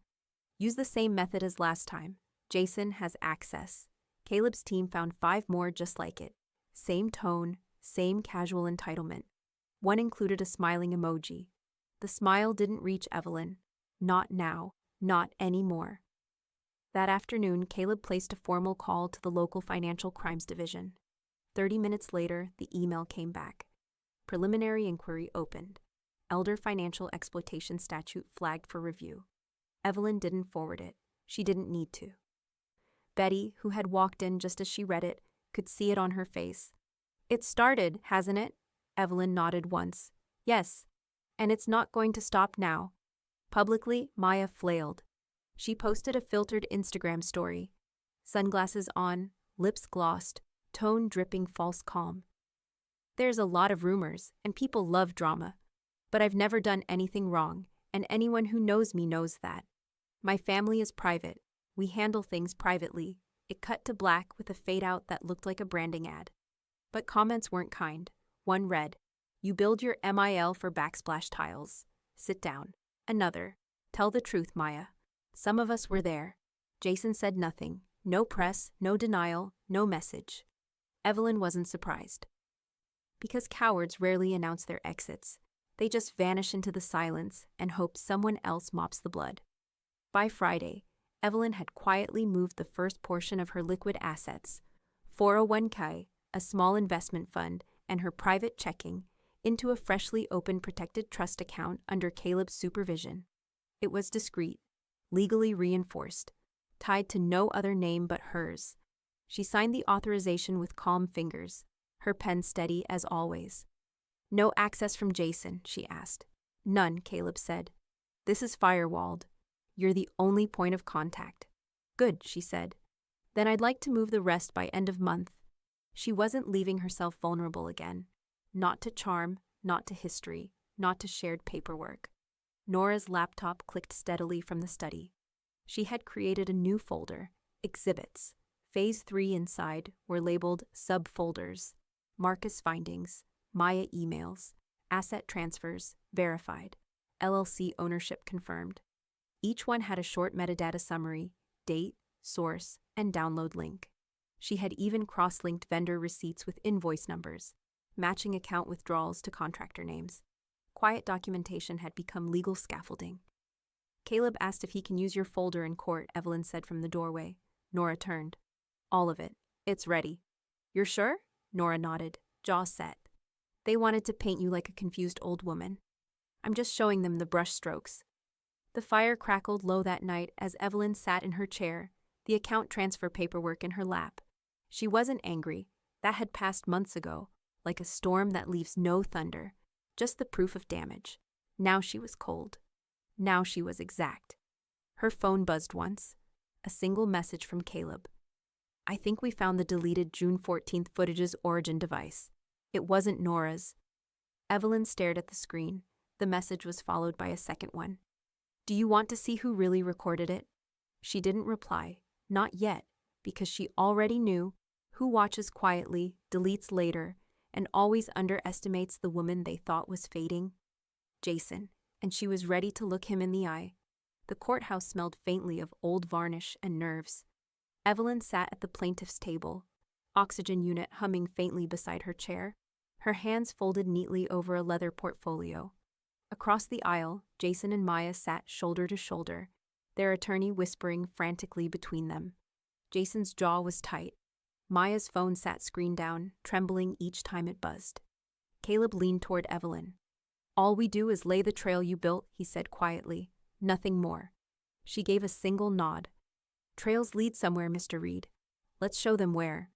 "Use the same method as last time. Jason has access." Caleb's team found 5 more just like it. Same tone, same casual entitlement. One included a smiling emoji. The smile didn't reach Evelyn. Not now. Not anymore. That afternoon, Caleb placed a formal call to the local financial crimes division. 30 minutes later, the email came back. Preliminary inquiry opened. Elder Financial Exploitation Statute flagged for review. Evelyn didn't forward it. She didn't need to. Betty, who had walked in just as she read it, could see it on her face. "It started, hasn't it?" Evelyn nodded once. "Yes, and it's not going to stop now." Publicly, Maya flailed. She posted a filtered Instagram story. Sunglasses on, lips glossed, tone dripping false calm. "There's a lot of rumors, and people love drama. But I've never done anything wrong, and anyone who knows me knows that. My family is private. We handle things privately." It cut to black with a fade-out that looked like a branding ad. But comments weren't kind. One read, "You build your MIL for backsplash tiles. Sit down." Another, "Tell the truth, Maya. Some of us were there." Jason said nothing. No press, no denial, no message. Evelyn wasn't surprised. Because cowards rarely announce their exits. They just vanish into the silence and hope someone else mops the blood. By Friday, Evelyn had quietly moved the first portion of her liquid assets, 401k, a small investment fund, and her private checking, into a freshly opened protected trust account under Caleb's supervision. It was discreet, legally reinforced, tied to no other name but hers. She signed the authorization with calm fingers, her pen steady as always. "No access from Jason?" she asked. "None," Caleb said. "This is firewalled. You're the only point of contact." "Good," she said. "Then I'd like to move the rest by end of month." She wasn't leaving herself vulnerable again. Not to charm, not to history, not to shared paperwork. Nora's laptop clicked steadily from the study. She had created a new folder, Exhibits. Phase 3 inside were labeled subfolders, Marcus findings, Maya emails, asset transfers, verified, LLC ownership confirmed. Each one had a short metadata summary, date, source, and download link. She had even cross-linked vendor receipts with invoice numbers, matching account withdrawals to contractor names. Quiet documentation had become legal scaffolding. Caleb asked if he can use your folder in court, Evelyn said from the doorway. Nora turned. All of it. It's ready. You're sure? Nora nodded, jaw set. They wanted to paint you like a confused old woman. I'm just showing them the brush strokes. The fire crackled low that night as Evelyn sat in her chair, the account transfer paperwork in her lap. She wasn't angry. That had passed months ago, like a storm that leaves no thunder, just the proof of damage. Now she was cold. Now she was exact. Her phone buzzed once. A single message from Caleb. I think we found the deleted June 14th footage's origin device. It wasn't Nora's. Evelyn stared at the screen. The message was followed by a second one. Do you want to see who really recorded it? She didn't reply. Not yet, because she already knew who watches quietly, deletes later, and always underestimates the woman they thought was fading. Jason, and she was ready to look him in the eye. The courthouse smelled faintly of old varnish and nerves. Evelyn sat at the plaintiff's table, oxygen unit humming faintly beside her chair, her hands folded neatly over a leather portfolio. Across the aisle, Jason and Maya sat shoulder to shoulder, their attorney whispering frantically between them. Jason's jaw was tight. Maya's phone sat screen down, trembling each time it buzzed. Caleb leaned toward Evelyn. All we do is lay the trail you built, he said quietly. Nothing more. She gave a single nod. Trails lead somewhere, Mr. Reed. Let's show them where.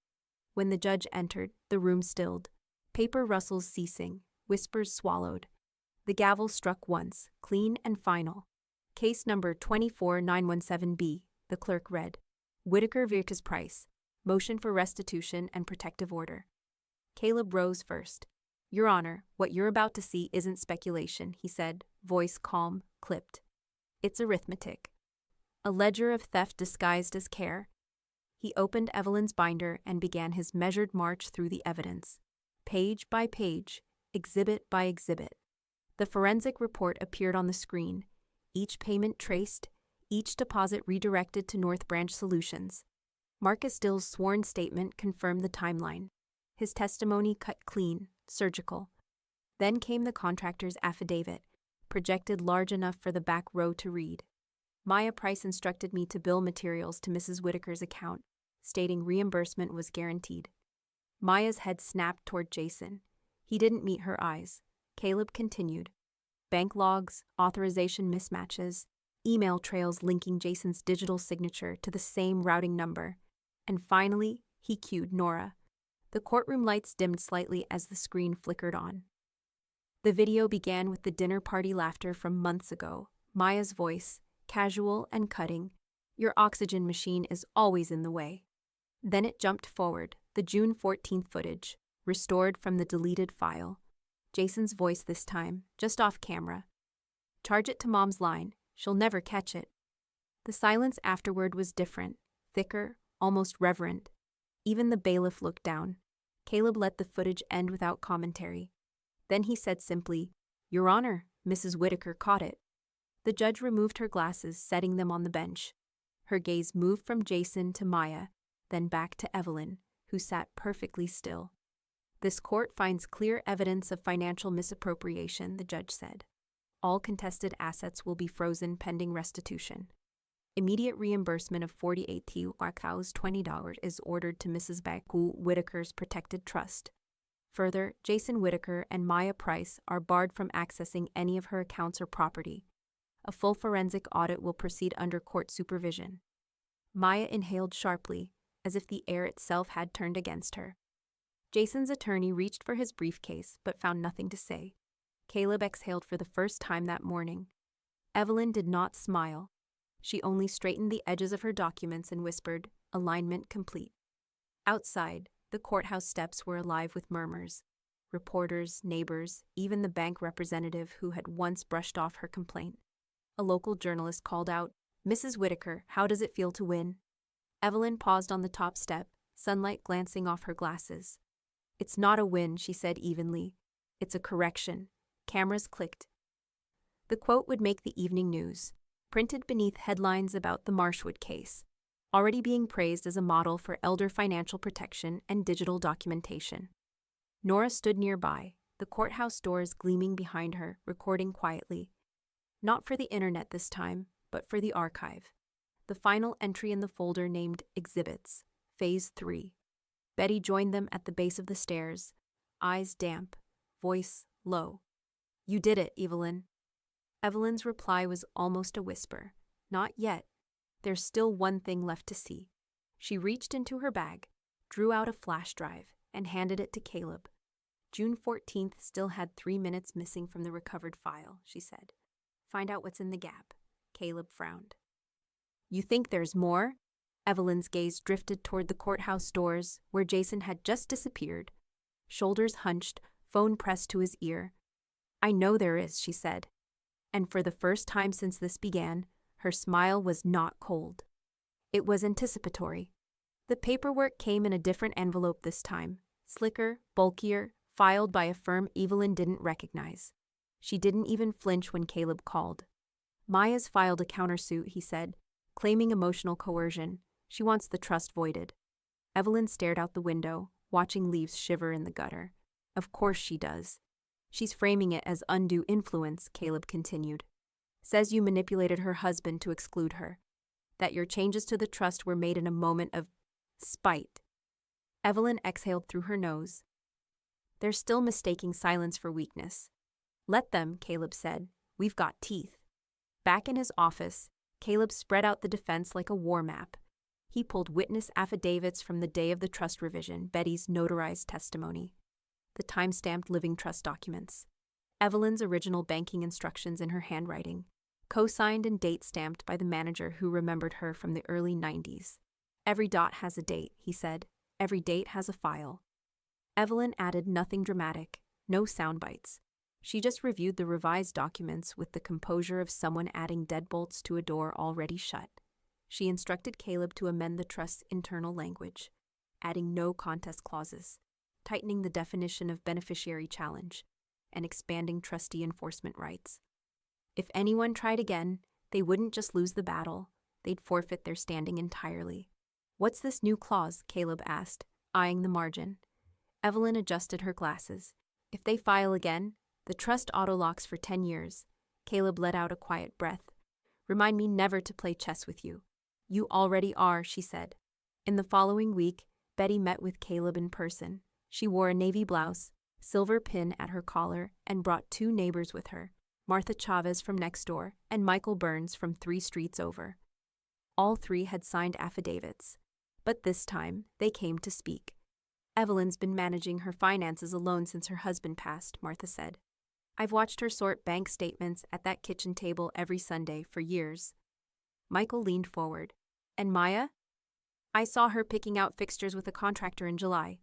When the judge entered, the room stilled. Paper rustles ceasing, whispers swallowed. The gavel struck once, clean and final. Case number 24917B, the clerk read. Whitaker vs. Price. Motion for restitution and protective order. Caleb rose first. Your Honor, what you're about to see isn't speculation, he said, voice calm, clipped. It's arithmetic. A ledger of theft disguised as care. He opened Evelyn's binder and began his measured march through the evidence. Page by page, exhibit by exhibit. The forensic report appeared on the screen, each payment traced, each deposit redirected to North Branch Solutions. Marcus Dill's sworn statement confirmed the timeline. His testimony cut clean, surgical. Then came the contractor's affidavit, projected large enough for the back row to read. Maya Price instructed me to bill materials to Mrs. Whitaker's account, stating reimbursement was guaranteed. Maya's head snapped toward Jason. He didn't meet her eyes. Caleb continued. Bank logs, authorization mismatches, email trails linking Jason's digital signature to the same routing number. And finally, he cued Nora. The courtroom lights dimmed slightly as the screen flickered on. The video began with the dinner party laughter from months ago. Maya's voice, casual and cutting. Your oxygen machine is always in the way. Then it jumped forward, the June 14th footage, restored from the deleted file. Jason's voice this time, just off camera. Charge it to Mom's line. She'll never catch it. The silence afterward was different, thicker, almost reverent. Even the bailiff looked down. Caleb let the footage end without commentary. Then he said simply, Your Honor, Mrs. Whitaker caught it. The judge removed her glasses, setting them on the bench. Her gaze moved from Jason to Maya, then back to Evelyn, who sat perfectly still. This court finds clear evidence of financial misappropriation, the judge said. All contested assets will be frozen pending restitution. Immediate reimbursement of $48,020 is ordered to Mrs. Baku Whitaker's protected trust. Further, Jason Whitaker and Maya Price are barred from accessing any of her accounts or property. A full forensic audit will proceed under court supervision. Maya inhaled sharply, as if the air itself had turned against her. Jason's attorney reached for his briefcase but found nothing to say. Caleb exhaled for the first time that morning. Evelyn did not smile. She only straightened the edges of her documents and whispered, alignment complete. Outside, the courthouse steps were alive with murmurs. reporters, neighbors, even the bank representative who had once brushed off her complaint. A local journalist called out, "Mrs. Whitaker, how does it feel to win?" Evelyn paused on the top step, sunlight glancing off her glasses. "It's not a win," she said evenly. "It's a correction." Cameras clicked. The quote would make the evening news, printed beneath headlines about the Marshwood case, already being praised as a model for elder financial protection and digital documentation. Nora stood nearby, the courthouse doors gleaming behind her, recording quietly. Not for the internet this time, but for the archive. The final entry in the folder named Exhibits, Phase 3. Betty joined them at the base of the stairs, eyes damp, voice low. "You did it, Evelyn." Evelyn's reply was almost a whisper. "Not yet. There's still one thing left to see." She reached into her bag, drew out a flash drive, and handed it to Caleb. June 14th still had 3 minutes missing from the recovered file, she said. "Find out what's in the gap." Caleb frowned. "You think there's more?" Evelyn's gaze drifted toward the courthouse doors, where Jason had just disappeared. Shoulders hunched, phone pressed to his ear. "I know there is," she said. And for the first time since this began, her smile was not cold. It was anticipatory. The paperwork came in a different envelope this time, slicker, bulkier, filed by a firm Evelyn didn't recognize. She didn't even flinch when Caleb called. "Maya's filed a countersuit," he said, claiming emotional coercion. "She wants the trust voided." Evelyn stared out the window, watching leaves shiver in the gutter. "Of course she does. She's framing it as undue influence," Caleb continued. "Says you manipulated her husband to exclude her. That your changes to the trust were made in a moment of spite." Evelyn exhaled through her nose. "They're still mistaking silence for weakness." "Let them," Caleb said. "We've got teeth." Back in his office, Caleb spread out the defense like a war map. He pulled witness affidavits from the day of the trust revision, Betty's notarized testimony, the time-stamped living trust documents, Evelyn's original banking instructions in her handwriting, co-signed and date-stamped by the manager who remembered her from the early 90s. "Every dot has a date," he said. "Every date has a file." Evelyn added nothing dramatic, no sound bites. She just reviewed the revised documents with the composure of someone adding deadbolts to a door already shut. She instructed Caleb to amend the trust's internal language, adding no contest clauses, tightening the definition of beneficiary challenge, and expanding trustee enforcement rights. If anyone tried again, they wouldn't just lose the battle, they'd forfeit their standing entirely. "What's this new clause?" Caleb asked, eyeing the margin. Evelyn adjusted her glasses. "If they file again, the trust auto-locks for 10 years. Caleb let out a quiet breath. "Remind me never to play chess with you." "You already are," she said. In the following week, Betty met with Caleb in person. She wore a navy blouse, silver pin at her collar, and brought 2 neighbors with her, Martha Chavez from next door and Michael Burns from 3 streets over. All 3 had signed affidavits, but this time they came to speak. "Evelyn's been managing her finances alone since her husband passed," Martha said. "I've watched her sort bank statements at that kitchen table every Sunday for years." Michael leaned forward. "And Maya?" "I saw her picking out fixtures with a contractor in July.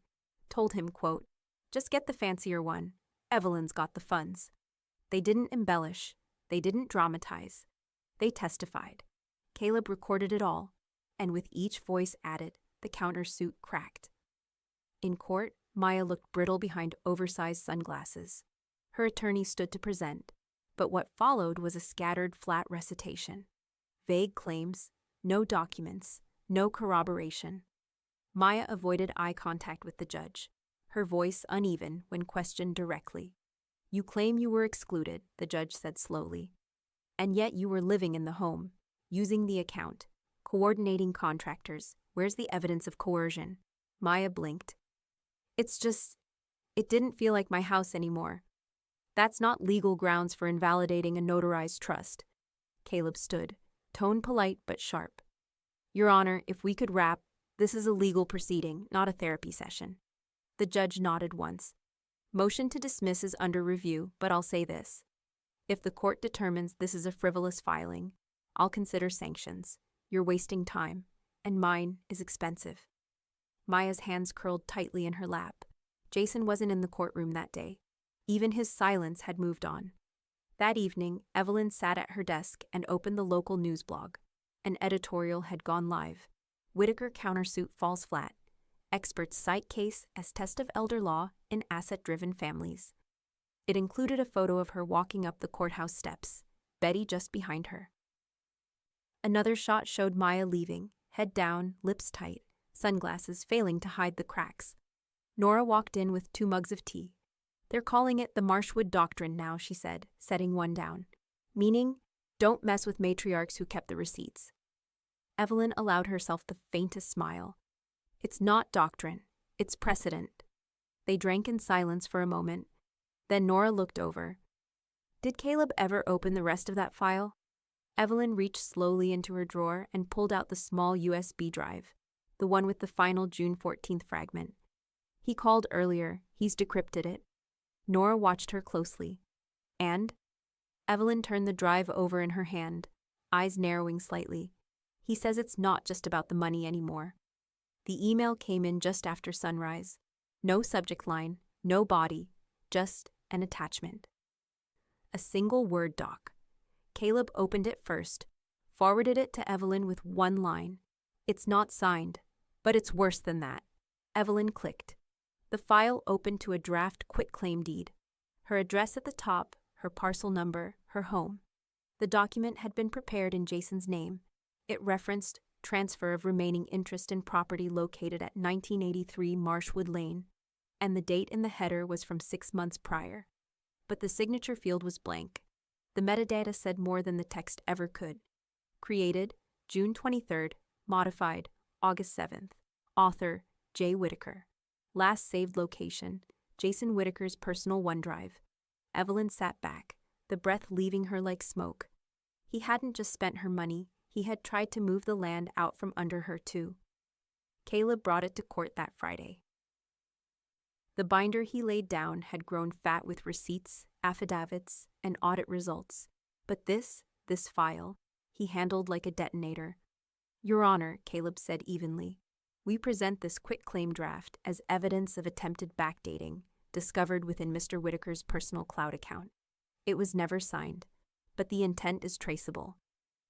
Told him, quote, 'Just get the fancier one. Evelyn's got the funds.' They didn't embellish. They didn't dramatize. They testified. Caleb recorded it all, and with each voice added, the countersuit cracked." In court, Maya looked brittle behind oversized sunglasses. Her attorney stood to present, but what followed was a scattered, flat recitation. Vague claims, no documents, no corroboration. Maya avoided eye contact with the judge, her voice uneven when questioned directly. "You claim you were excluded," the judge said slowly. "And yet you were living in the home, using the account, coordinating contractors. Where's the evidence of coercion?" Maya blinked. It didn't feel like my house anymore." "That's not legal grounds for invalidating a notarized trust." Caleb stood, tone polite but sharp. "Your Honor, if we could wrap, this is a legal proceeding, not a therapy session." The judge nodded once. "Motion to dismiss is under review, but I'll say this. If the court determines this is a frivolous filing, I'll consider sanctions. You're wasting time, and mine is expensive." Maya's hands curled tightly in her lap. Jason wasn't in the courtroom that day. Even his silence had moved on. That evening, Evelyn sat at her desk and opened the local news blog. An editorial had gone live. Whitaker countersuit falls flat. Experts cite case as test of elder law in asset-driven families. It included a photo of her walking up the courthouse steps, Betty just behind her. Another shot showed Maya leaving, head down, lips tight, sunglasses failing to hide the cracks. Nora walked in with 2 mugs of tea. "They're calling it the Marshwood Doctrine now," she said, setting one down. "Meaning, don't mess with matriarchs who kept the receipts." Evelyn allowed herself the faintest smile. "It's not doctrine, it's precedent." They drank in silence for a moment. Then Nora looked over. "Did Caleb ever open the rest of that file?" Evelyn reached slowly into her drawer and pulled out the small USB drive, the one with the final June 14th fragment. "He called earlier, he's decrypted it." Nora watched her closely. "And?" Evelyn turned the drive over in her hand, eyes narrowing slightly. "He says it's not just about the money anymore." The email came in just after sunrise. No subject line, no body, just an attachment. A single Word doc. Caleb opened it first, forwarded it to Evelyn with one line. "It's not signed, but it's worse than that." Evelyn clicked. The file opened to a draft quitclaim deed. Her address at the top, her parcel number, her home. The document had been prepared in Jason's name. It referenced transfer of remaining interest in property located at 1983 Marshwood Lane, and the date in the header was from 6 months prior. But the signature field was blank. The metadata said more than the text ever could. Created, June 23rd, modified, August 7th. Author, J. Whitaker. Last saved location, Jason Whitaker's personal OneDrive. Evelyn sat back, the breath leaving her like smoke. He hadn't just spent her money, he had tried to move the land out from under her too. Caleb brought it to court that Friday. The binder he laid down had grown fat with receipts, affidavits, and audit results. But this file, he handled like a detonator. "Your Honor," Caleb said evenly, "we present this quitclaim draft as evidence of attempted backdating discovered within Mr. Whitaker's personal cloud account. It was never signed, but the intent is traceable."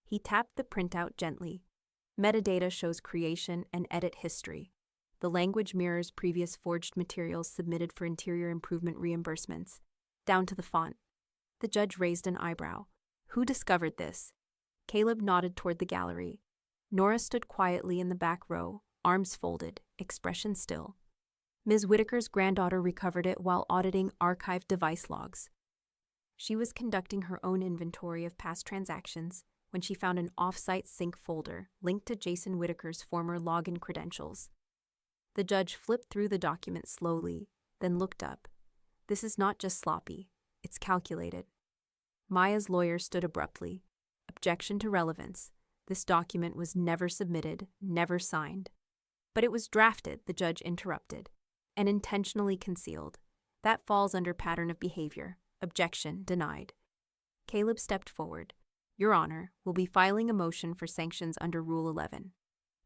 He tapped the printout gently. Metadata shows creation and edit history. The language mirrors previous forged materials submitted for interior improvement reimbursements, down to the font. The judge raised an eyebrow. "Who discovered this?" Caleb nodded toward the gallery. Nora stood quietly in the back row, arms folded, expression still. "Ms. Whitaker's granddaughter recovered it while auditing archived device logs. She was conducting her own inventory of past transactions when she found an off-site sync folder linked to Jason Whitaker's former login credentials." The judge flipped through the document slowly, then looked up. "This is not just sloppy, it's calculated." Maya's lawyer stood abruptly. "Objection to relevance. This document was never submitted, never signed." "But it was drafted," the judge interrupted, "and intentionally concealed. That falls under pattern of behavior. Objection denied." Caleb stepped forward. "Your Honor, we'll be filing a motion for sanctions under Rule 11.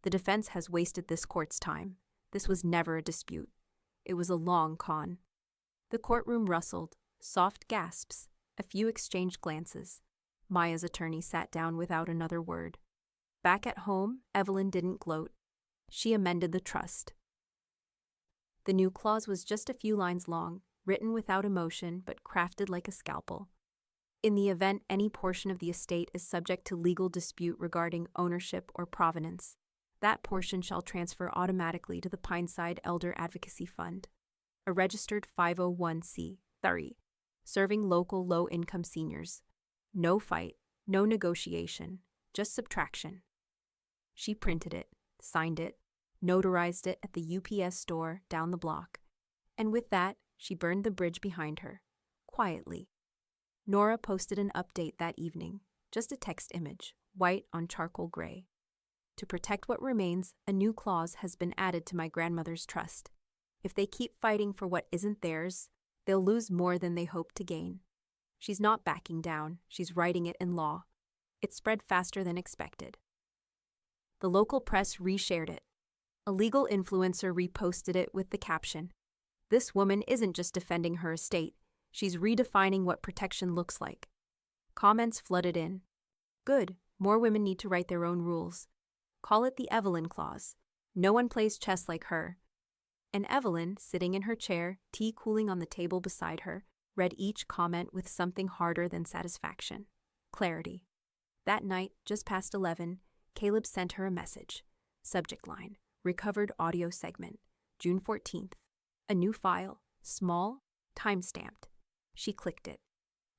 The defense has wasted this court's time. This was never a dispute. It was a long con." The courtroom rustled, soft gasps, a few exchanged glances. Maya's attorney sat down without another word. Back at home, Evelyn didn't gloat. She amended the trust. The new clause was just a few lines long, written without emotion but crafted like a scalpel. "In the event any portion of the estate is subject to legal dispute regarding ownership or provenance, that portion shall transfer automatically to the Pineside Elder Advocacy Fund, a registered 501c3, serving local low-income seniors. No fight, no negotiation, just subtraction." She printed it, signed it, notarized it at the UPS store down the block, and with that, she burned the bridge behind her, quietly. Nora posted an update that evening, just a text image, white on charcoal gray. "To protect what remains, a new clause has been added to my grandmother's trust. If they keep fighting for what isn't theirs, they'll lose more than they hope to gain." She's not backing down, she's writing it in law. It spread faster than expected. The local press reshared it. A legal influencer reposted it with the caption, This woman isn't just defending her estate, she's redefining what protection looks like. Comments flooded in. Good, more women need to write their own rules. Call it the Evelyn Clause. No one plays chess like her. And Evelyn, sitting in her chair, tea cooling on the table beside her, read each comment with something harder than satisfaction. Clarity. That night, just past 11, Caleb sent her a message. Subject line, recovered audio segment, June 14th. A new file, small, time-stamped. She clicked it.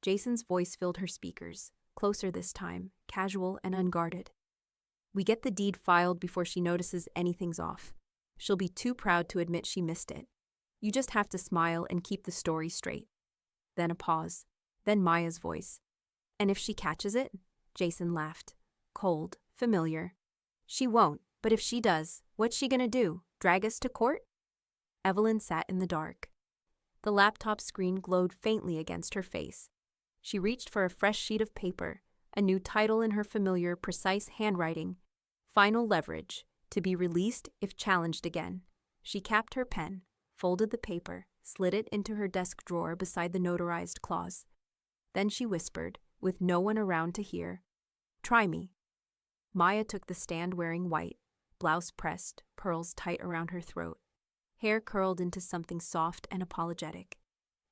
Jason's voice filled her speakers, closer this time, casual and unguarded. We get the deed filed before she notices anything's off. She'll be too proud to admit she missed it. You just have to smile and keep the story straight. Then a pause. Then Maya's voice. And if she catches it? Jason laughed. Cold, familiar. She won't, but if she does, what's she gonna do? Drag us to court? Evelyn sat in the dark. The laptop screen glowed faintly against her face. She reached for a fresh sheet of paper, a new title in her familiar, precise handwriting. Final leverage, to be released if challenged again. She capped her pen, folded the paper, slid it into her desk drawer beside the notarized clause. Then she whispered, with no one around to hear, "Try me." Maya took the stand wearing white, blouse pressed, pearls tight around her throat. Hair curled into something soft and apologetic.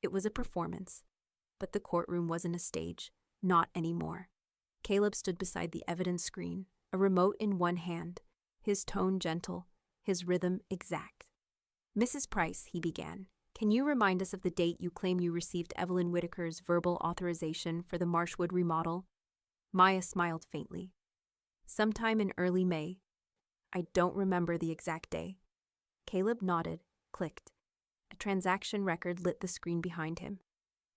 It was a performance. But the courtroom wasn't a stage. Not anymore. Caleb stood beside the evidence screen, a remote in one hand, his tone gentle, his rhythm exact. "Mrs. Price," he began, "can you remind us of the date you claim you received Evelyn Whitaker's verbal authorization for the Marshwood remodel?" Maya smiled faintly. "Sometime in early May. I don't remember the exact day." Caleb nodded, clicked. A transaction record lit the screen behind him.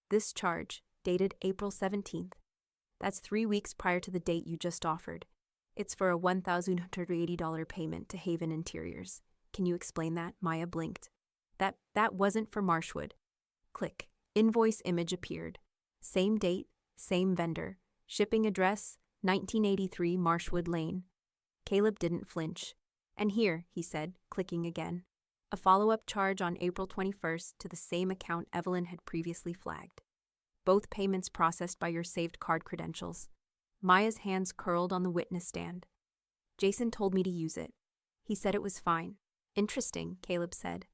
This charge, dated April 17th. That's 3 weeks prior to the date you just offered. It's for a $1,180 payment to Haven Interiors. Can you explain that? Maya blinked. That wasn't for Marshwood. Click. Invoice image appeared. Same date, same vendor. Shipping address, 1983 Marshwood Lane. Caleb didn't flinch. "And here," he said, clicking again, a follow-up charge on April 21st to the same account Evelyn had previously flagged. Both payments processed by your saved card credentials. Maya's hands curled on the witness stand. "Jason told me to use it. He said it was fine." "Interesting," Caleb said.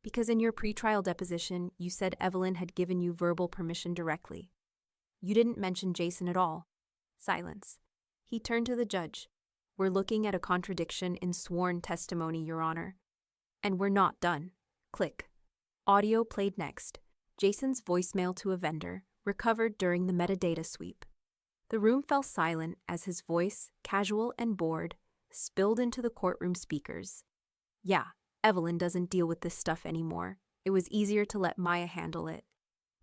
"Because in your pretrial deposition, you said Evelyn had given you verbal permission directly. You didn't mention Jason at all." Silence. He turned to the judge. "We're looking at a contradiction in sworn testimony, Your Honor. And we're not done." Click. Audio played next. Jason's voicemail to a vendor, recovered during the metadata sweep. The room fell silent as his voice, casual and bored, spilled into the courtroom speakers. "Yeah, Evelyn doesn't deal with this stuff anymore. It was easier to let Maya handle it.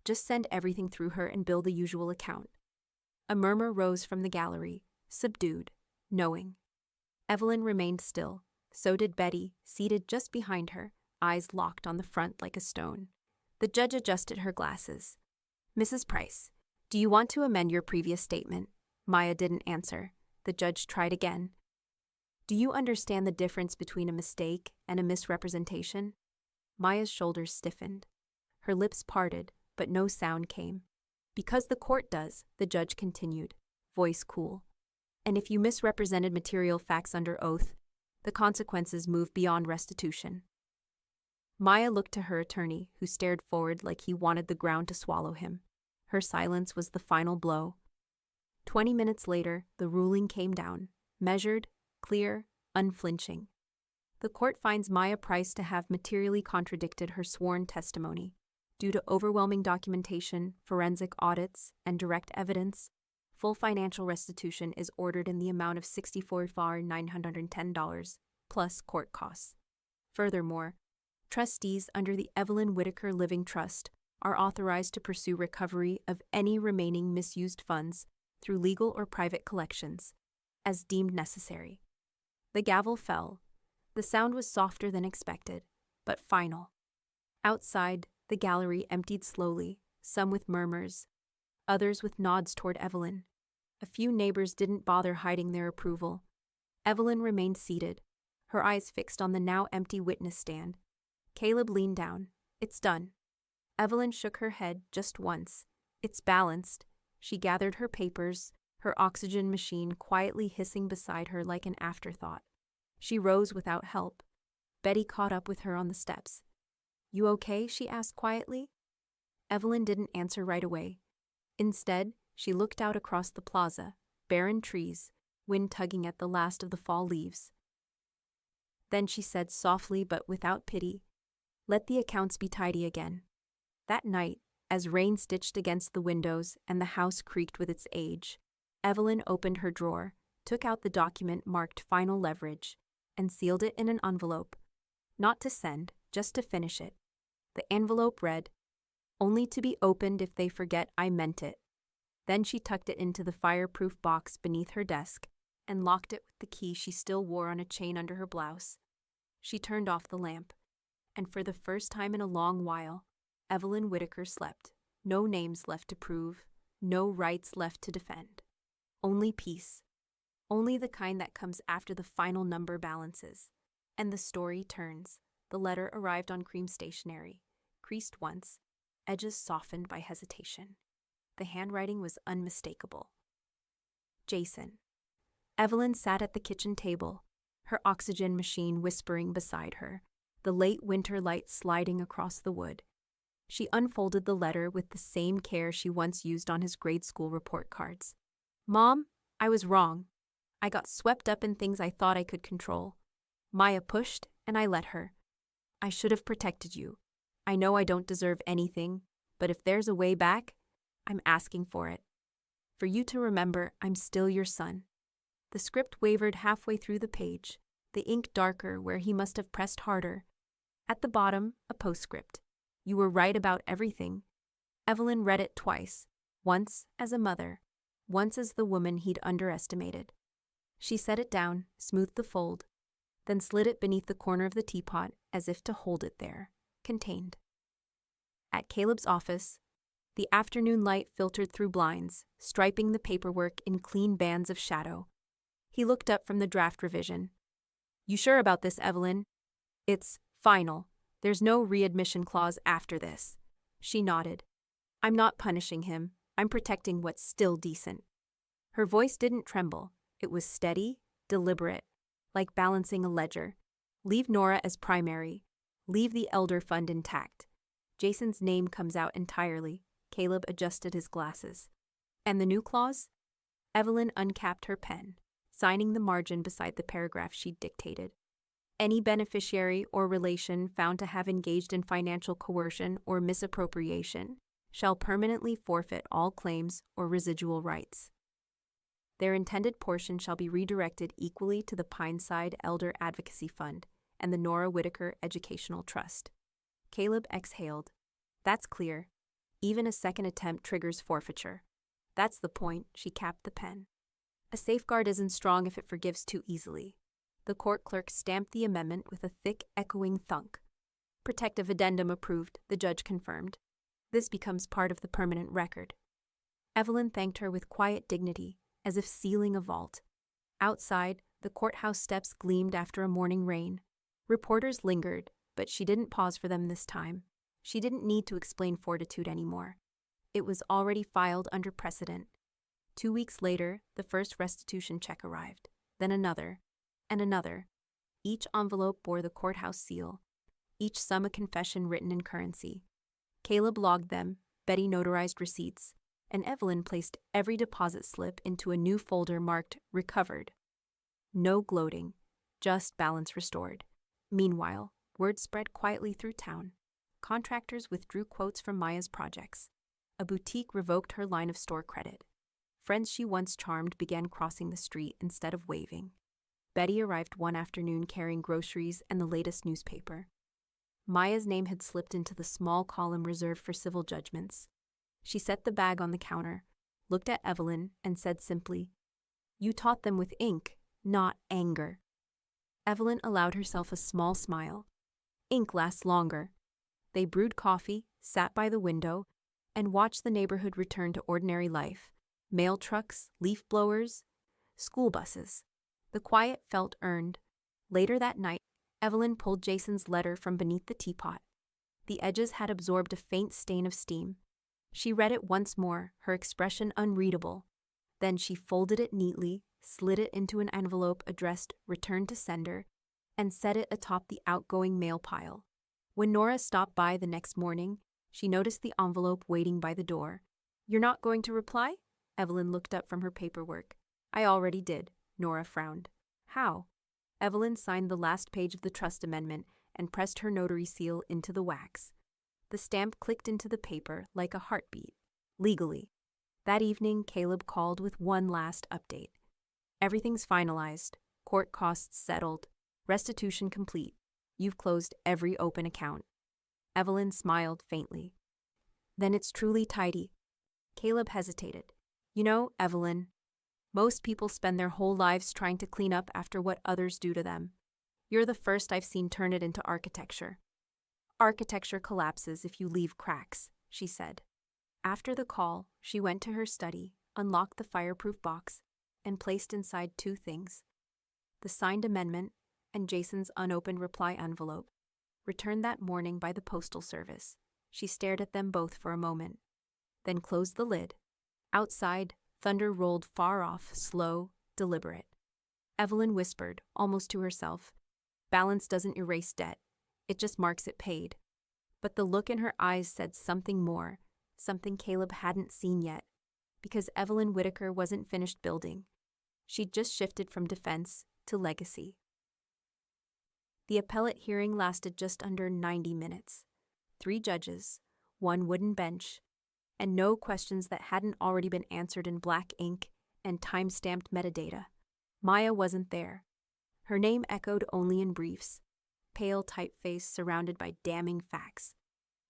Just send everything through her and bill the usual account." A murmur rose from the gallery, subdued, knowing. Evelyn remained still. So did Betty, seated just behind her, eyes locked on the front like a stone. The judge adjusted her glasses. "Mrs. Price, do you want to amend your previous statement?" Maya didn't answer. The judge tried again. "Do you understand the difference between a mistake and a misrepresentation?" Maya's shoulders stiffened. Her lips parted, but no sound came. "Because the court does," the judge continued, voice cool. "And if you misrepresented material facts under oath, the consequences move beyond restitution." Maya looked to her attorney, who stared forward like he wanted the ground to swallow him. Her silence was the final blow. 20 minutes later, the ruling came down, measured, clear, unflinching. The court finds Maya Price to have materially contradicted her sworn testimony. Due to overwhelming documentation, forensic audits, and direct evidence, full financial restitution is ordered in the amount of $64,910, plus court costs. Furthermore, trustees under the Evelyn Whitaker Living Trust are authorized to pursue recovery of any remaining misused funds through legal or private collections, as deemed necessary. The gavel fell. The sound was softer than expected, but final. Outside, the gallery emptied slowly, some with murmurs, others with nods toward Evelyn. A few neighbors didn't bother hiding their approval. Evelyn remained seated, her eyes fixed on the now empty witness stand. Caleb leaned down, It's done. Evelyn shook her head just once. It's balanced. She gathered her papers, her oxygen machine quietly hissing beside her like an afterthought. She rose without help. Betty caught up with her on the steps. You okay? She asked quietly. Evelyn didn't answer right away. Instead, she looked out across the plaza, barren trees, wind tugging at the last of the fall leaves. Then she said softly but without pity, "Let the accounts be tidy again." That night, as rain stitched against the windows and the house creaked with its age, Evelyn opened her drawer, took out the document marked Final Leverage, and sealed it in an envelope. Not to send, just to finish it. The envelope read, "Only to be opened if they forget I meant it." Then she tucked it into the fireproof box beneath her desk and locked it with the key she still wore on a chain under her blouse. She turned off the lamp, and for the first time in a long while, Evelyn Whitaker slept. No names left to prove, no rights left to defend. Only peace. Only the kind that comes after the final number balances. And the story turns. The letter arrived on cream stationery, creased once, edges softened by hesitation. The handwriting was unmistakable. Jason. Evelyn sat at the kitchen table, her oxygen machine whispering beside her, the late winter light sliding across the wood. She unfolded the letter with the same care she once used on his grade school report cards. "Mom, I was wrong. I got swept up in things I thought I could control. Maya pushed, and I let her. I should have protected you. I know I don't deserve anything, but if there's a way back, I'm asking for it. For you to remember I'm still your son." The script wavered halfway through the page, the ink darker where he must have pressed harder. At the bottom, a postscript. "You were right about everything." Evelyn read it twice, once as a mother, once as the woman he'd underestimated. She set it down, smoothed the fold, then slid it beneath the corner of the teapot as if to hold it there, contained. At Caleb's office, the afternoon light filtered through blinds, striping the paperwork in clean bands of shadow. He looked up from the draft revision. "You sure about this, Evelyn?" "It's final. There's no readmission clause after this." She nodded. "I'm not punishing him. I'm protecting what's still decent." Her voice didn't tremble. It was steady, deliberate, like balancing a ledger. Leave Nora as primary. Leave the elder fund intact. Jason's name comes out entirely. Caleb adjusted his glasses. And the new clause? Evelyn uncapped her pen, signing the margin beside the paragraph she'd dictated. "Any beneficiary or relation found to have engaged in financial coercion or misappropriation shall permanently forfeit all claims or residual rights. Their intended portion shall be redirected equally to the Pineside Elder Advocacy Fund and the Nora Whitaker Educational Trust." Caleb exhaled. "That's clear. Even a second attempt triggers forfeiture." "That's the point," she capped the pen. "A safeguard isn't strong if it forgives too easily." The court clerk stamped the amendment with a thick, echoing thunk. "Protective addendum approved," the judge confirmed. "This becomes part of the permanent record." Evelyn thanked her with quiet dignity, as if sealing a vault. Outside, the courthouse steps gleamed after a morning rain. Reporters lingered, but she didn't pause for them this time. She didn't need to explain fortitude anymore. It was already filed under precedent. 2 weeks later, the first restitution check arrived, then another, and another. Each envelope bore the courthouse seal, each sum a confession written in currency. Caleb logged them, Betty notarized receipts, and Evelyn placed every deposit slip into a new folder marked Recovered. No gloating, just balance restored. Meanwhile, word spread quietly through town. Contractors withdrew quotes from Maya's projects. A boutique revoked her line of store credit. Friends she once charmed began crossing the street instead of waving. Betty arrived one afternoon carrying groceries and the latest newspaper. Maya's name had slipped into the small column reserved for civil judgments. She set the bag on the counter, looked at Evelyn, and said simply, "You taught them with ink, not anger." Evelyn allowed herself a small smile. Ink lasts longer. They brewed coffee, sat by the window, and watched the neighborhood return to ordinary life. Mail trucks, leaf blowers, school buses. The quiet felt earned. Later that night, Evelyn pulled Jason's letter from beneath the teapot. The edges had absorbed a faint stain of steam. She read it once more, her expression unreadable. Then she folded it neatly, slid it into an envelope addressed "Return to Sender," and set it atop the outgoing mail pile. When Nora stopped by the next morning, she noticed the envelope waiting by the door. "You're not going to reply?" Evelyn looked up from her paperwork. "I already did," Nora frowned. "How?" Evelyn signed the last page of the trust amendment and pressed her notary seal into the wax. The stamp clicked into the paper like a heartbeat. Legally. That evening, Caleb called with one last update. "Everything's finalized. Court costs settled. Restitution complete. You've closed every open account." Evelyn smiled faintly. "Then it's truly tidy." Caleb hesitated. "You know, Evelyn, most people spend their whole lives trying to clean up after what others do to them. You're the first I've seen turn it into architecture." "Architecture collapses if you leave cracks," she said. After the call, she went to her study, unlocked the fireproof box, and placed inside two things: the signed amendment and Jason's unopened reply envelope, returned that morning by the postal service. She stared at them both for a moment, then closed the lid. Outside, thunder rolled far off, slow, deliberate. Evelyn whispered, almost to herself, "Balance doesn't erase debt. It just marks it paid." But the look in her eyes said something more, something Caleb hadn't seen yet, because Evelyn Whitaker wasn't finished building. She'd just shifted from defense to legacy. The appellate hearing lasted just under 90 minutes. 3 judges, 1 wooden bench, and no questions that hadn't already been answered in black ink and time-stamped metadata. Maya wasn't there. Her name echoed only in briefs, pale typeface surrounded by damning facts.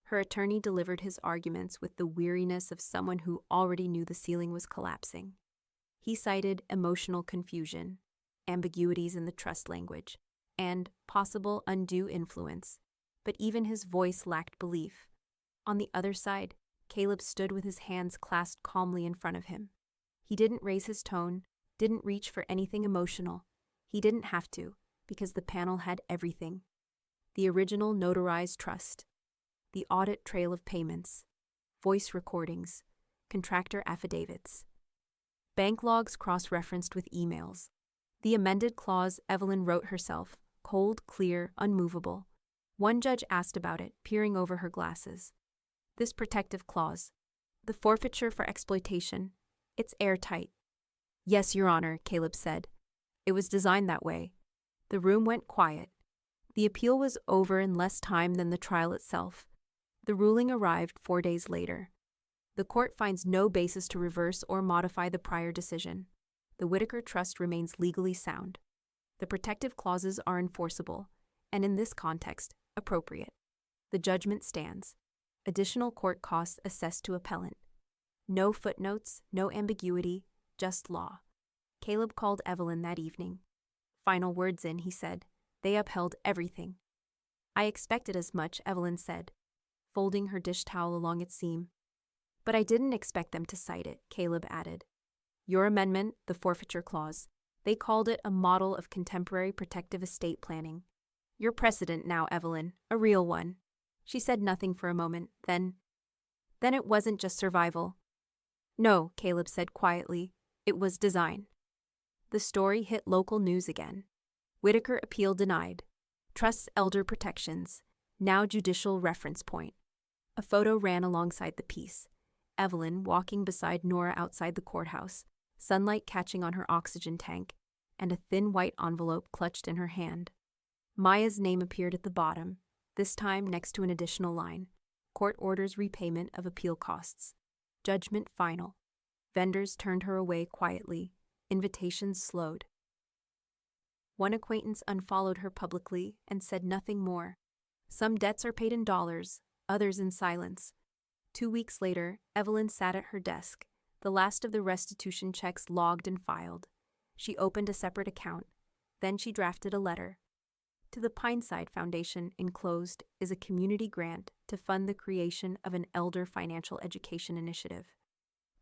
Her attorney delivered his arguments with the weariness of someone who already knew the ceiling was collapsing. He cited emotional confusion, ambiguities in the trust language, and possible undue influence, but even his voice lacked belief. On the other side, Caleb stood with his hands clasped calmly in front of him. He didn't raise his tone, didn't reach for anything emotional. He didn't have to, because the panel had everything: the original notarized trust, the audit trail of payments, voice recordings, contractor affidavits, bank logs cross-referenced with emails. The amended clause Evelyn wrote herself, cold, clear, unmovable. One judge asked about it, peering over her glasses. "This protective clause, the forfeiture for exploitation, it's airtight." "Yes, Your Honor," Caleb said. "It was designed that way." The room went quiet. The appeal was over in less time than the trial itself. The ruling arrived 4 days later. The court finds no basis to reverse or modify the prior decision. The Whitaker Trust remains legally sound. The protective clauses are enforceable, and in this context, appropriate. The judgment stands. Additional court costs assessed to appellant. No footnotes, no ambiguity, just law. Caleb called Evelyn that evening. "Final words in," he said. "They upheld everything." "I expected as much," Evelyn said, folding her dish towel along its seam. "But I didn't expect them to cite it," Caleb added. "Your amendment, the forfeiture clause, they called it a model of contemporary protective estate planning. Your precedent now, Evelyn, a real one." She said nothing for a moment, then it wasn't just survival. "No," Caleb said quietly, "it was design." The story hit local news again. Whitaker appeal denied. Trust's elder protections, now judicial reference point. A photo ran alongside the piece. Evelyn walking beside Nora outside the courthouse, sunlight catching on her oxygen tank, and a thin white envelope clutched in her hand. Maya's name appeared at the bottom, this time next to an additional line: "Court orders repayment of appeal costs. Judgment final." Vendors turned her away quietly. Invitations slowed. One acquaintance unfollowed her publicly and said nothing more. Some debts are paid in dollars, others in silence. 2 weeks later, Evelyn sat at her desk, the last of the restitution checks logged and filed. She opened a separate account. Then she drafted a letter. To the Pineside Foundation, enclosed, is a community grant to fund the creation of an elder financial education initiative.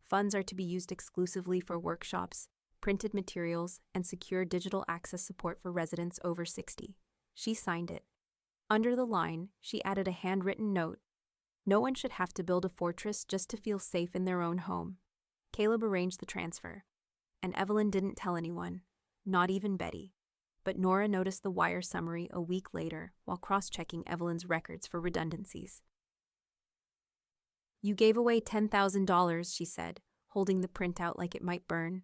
Funds are to be used exclusively for workshops, printed materials, and secure digital access support for residents over 60. She signed it. Under the line, she added a handwritten note. No one should have to build a fortress just to feel safe in their own home. Caleb arranged the transfer, and Evelyn didn't tell anyone, not even Betty. But Nora noticed the wire summary a week later while cross-checking Evelyn's records for redundancies. "You gave away $10,000, she said, holding the printout like it might burn.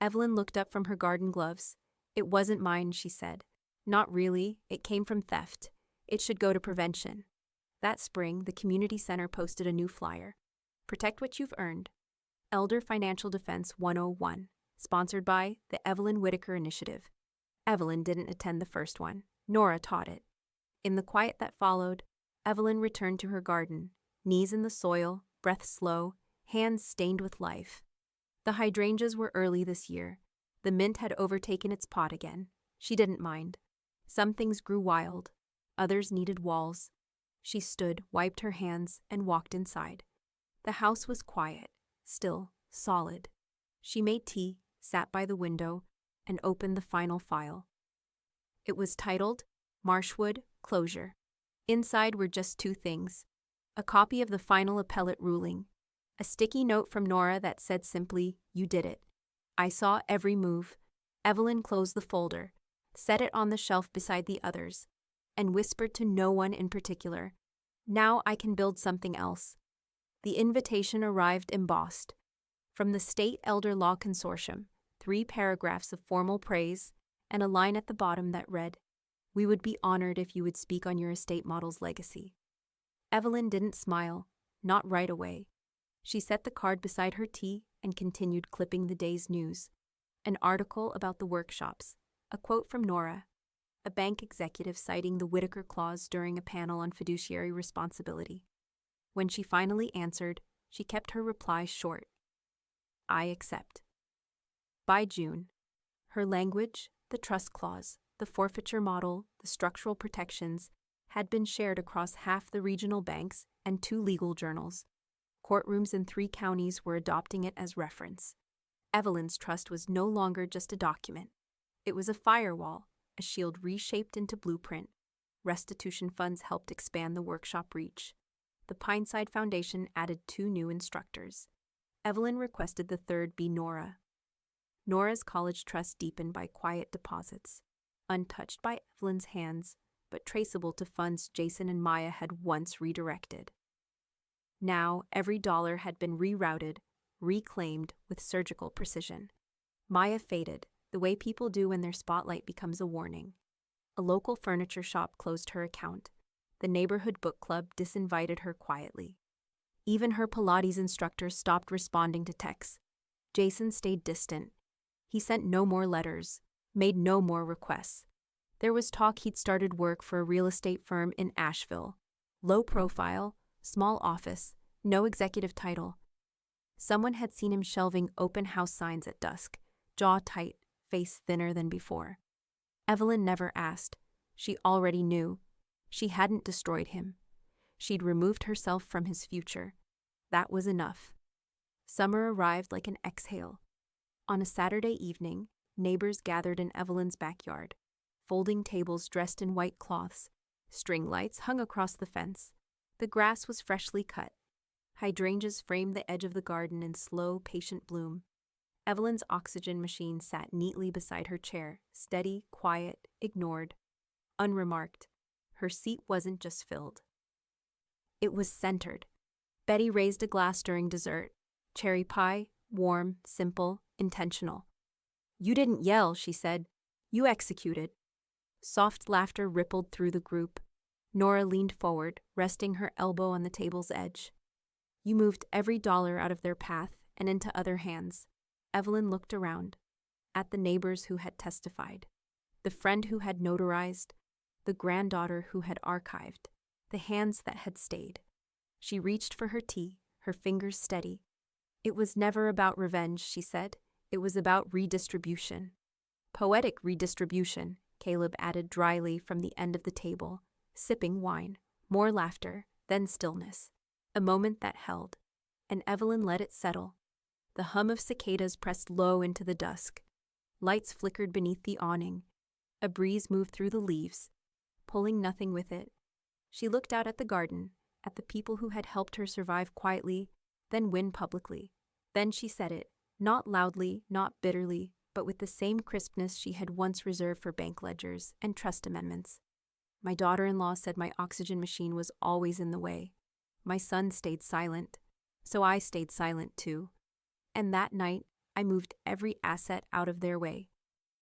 Evelyn looked up from her garden gloves. "It wasn't mine," she said. "Not really, it came from theft. It should go to prevention." That spring, the community center posted a new flyer. "Protect what you've earned. Elder Financial Defense 101, sponsored by the Evelyn Whitaker Initiative." Evelyn didn't attend the first one. Nora taught it. In the quiet that followed, Evelyn returned to her garden, knees in the soil, breath slow, hands stained with life. The hydrangeas were early this year. The mint had overtaken its pot again. She didn't mind. Some things grew wild. Others needed walls. She stood, wiped her hands, and walked inside. The house was quiet, still, solid. She made tea, sat by the window, and opened the final file. It was titled Marshwood Closure. Inside were just two things: a copy of the final appellate ruling, a sticky note from Nora that said simply, "You did it. I saw every move." Evelyn closed the folder, set it on the shelf beside the others, and whispered to no one in particular, "Now I can build something else." The invitation arrived embossed. From the State Elder Law Consortium, 3 paragraphs of formal praise, and a line at the bottom that read, "We would be honored if you would speak on your estate model's legacy." Evelyn didn't smile, not right away. She set the card beside her tea and continued clipping the day's news. An article about the workshops, a quote from Nora, a bank executive citing the Whitaker Clause during a panel on fiduciary responsibility. When she finally answered, she kept her reply short. "I accept." By June, her language, the trust clause, the forfeiture model, the structural protections, had been shared across half the regional banks and 2 legal journals. Courtrooms in 3 counties were adopting it as reference. Evelyn's trust was no longer just a document. It was a firewall, a shield reshaped into blueprint. Restitution funds helped expand the workshop reach. The Pineside Foundation added 2 new instructors. Evelyn requested the third be Nora. Nora's college trust deepened by quiet deposits, untouched by Evelyn's hands, but traceable to funds Jason and Maya had once redirected. Now, every dollar had been rerouted, reclaimed with surgical precision. Maya faded, the way people do when their spotlight becomes a warning. A local furniture shop closed her account. The neighborhood book club disinvited her quietly. Even her Pilates instructor stopped responding to texts. Jason stayed distant. He sent no more letters, made no more requests. There was talk he'd started work for a real estate firm in Asheville. Low profile, small office, no executive title. Someone had seen him shelving open house signs at dusk, jaw tight, face thinner than before. Evelyn never asked. She already knew. She hadn't destroyed him. She'd removed herself from his future. That was enough. Summer arrived like an exhale. On a Saturday evening, neighbors gathered in Evelyn's backyard. Folding tables dressed in white cloths. String lights hung across the fence. The grass was freshly cut. Hydrangeas framed the edge of the garden in slow, patient bloom. Evelyn's oxygen machine sat neatly beside her chair, steady, quiet, ignored, unremarked. Her seat wasn't just filled. It was centered. Betty raised a glass during dessert. Cherry pie, warm, simple, intentional. "You didn't yell," she said. "You executed." Soft laughter rippled through the group. Nora leaned forward, resting her elbow on the table's edge. "You moved every dollar out of their path and into other hands." Evelyn looked around, at the neighbors who had testified, the friend who had notarized, the granddaughter who had archived, the hands that had stayed. She reached for her tea, her fingers steady. "It was never about revenge," she said. "It was about redistribution." "Poetic redistribution," Caleb added dryly from the end of the table, sipping wine. More laughter, then stillness. A moment that held, and Evelyn let it settle. The hum of cicadas pressed low into the dusk. Lights flickered beneath the awning. A breeze moved through the leaves, pulling nothing with it, She looked out at the garden, at the people who had helped her survive quietly, then win publicly. Then she said it, not loudly, not bitterly, but with the same crispness she had once reserved for bank ledgers and trust amendments. My daughter-in-law said my oxygen machine was always in the way. My son stayed silent, so I stayed silent too. And that night, I moved every asset out of their way.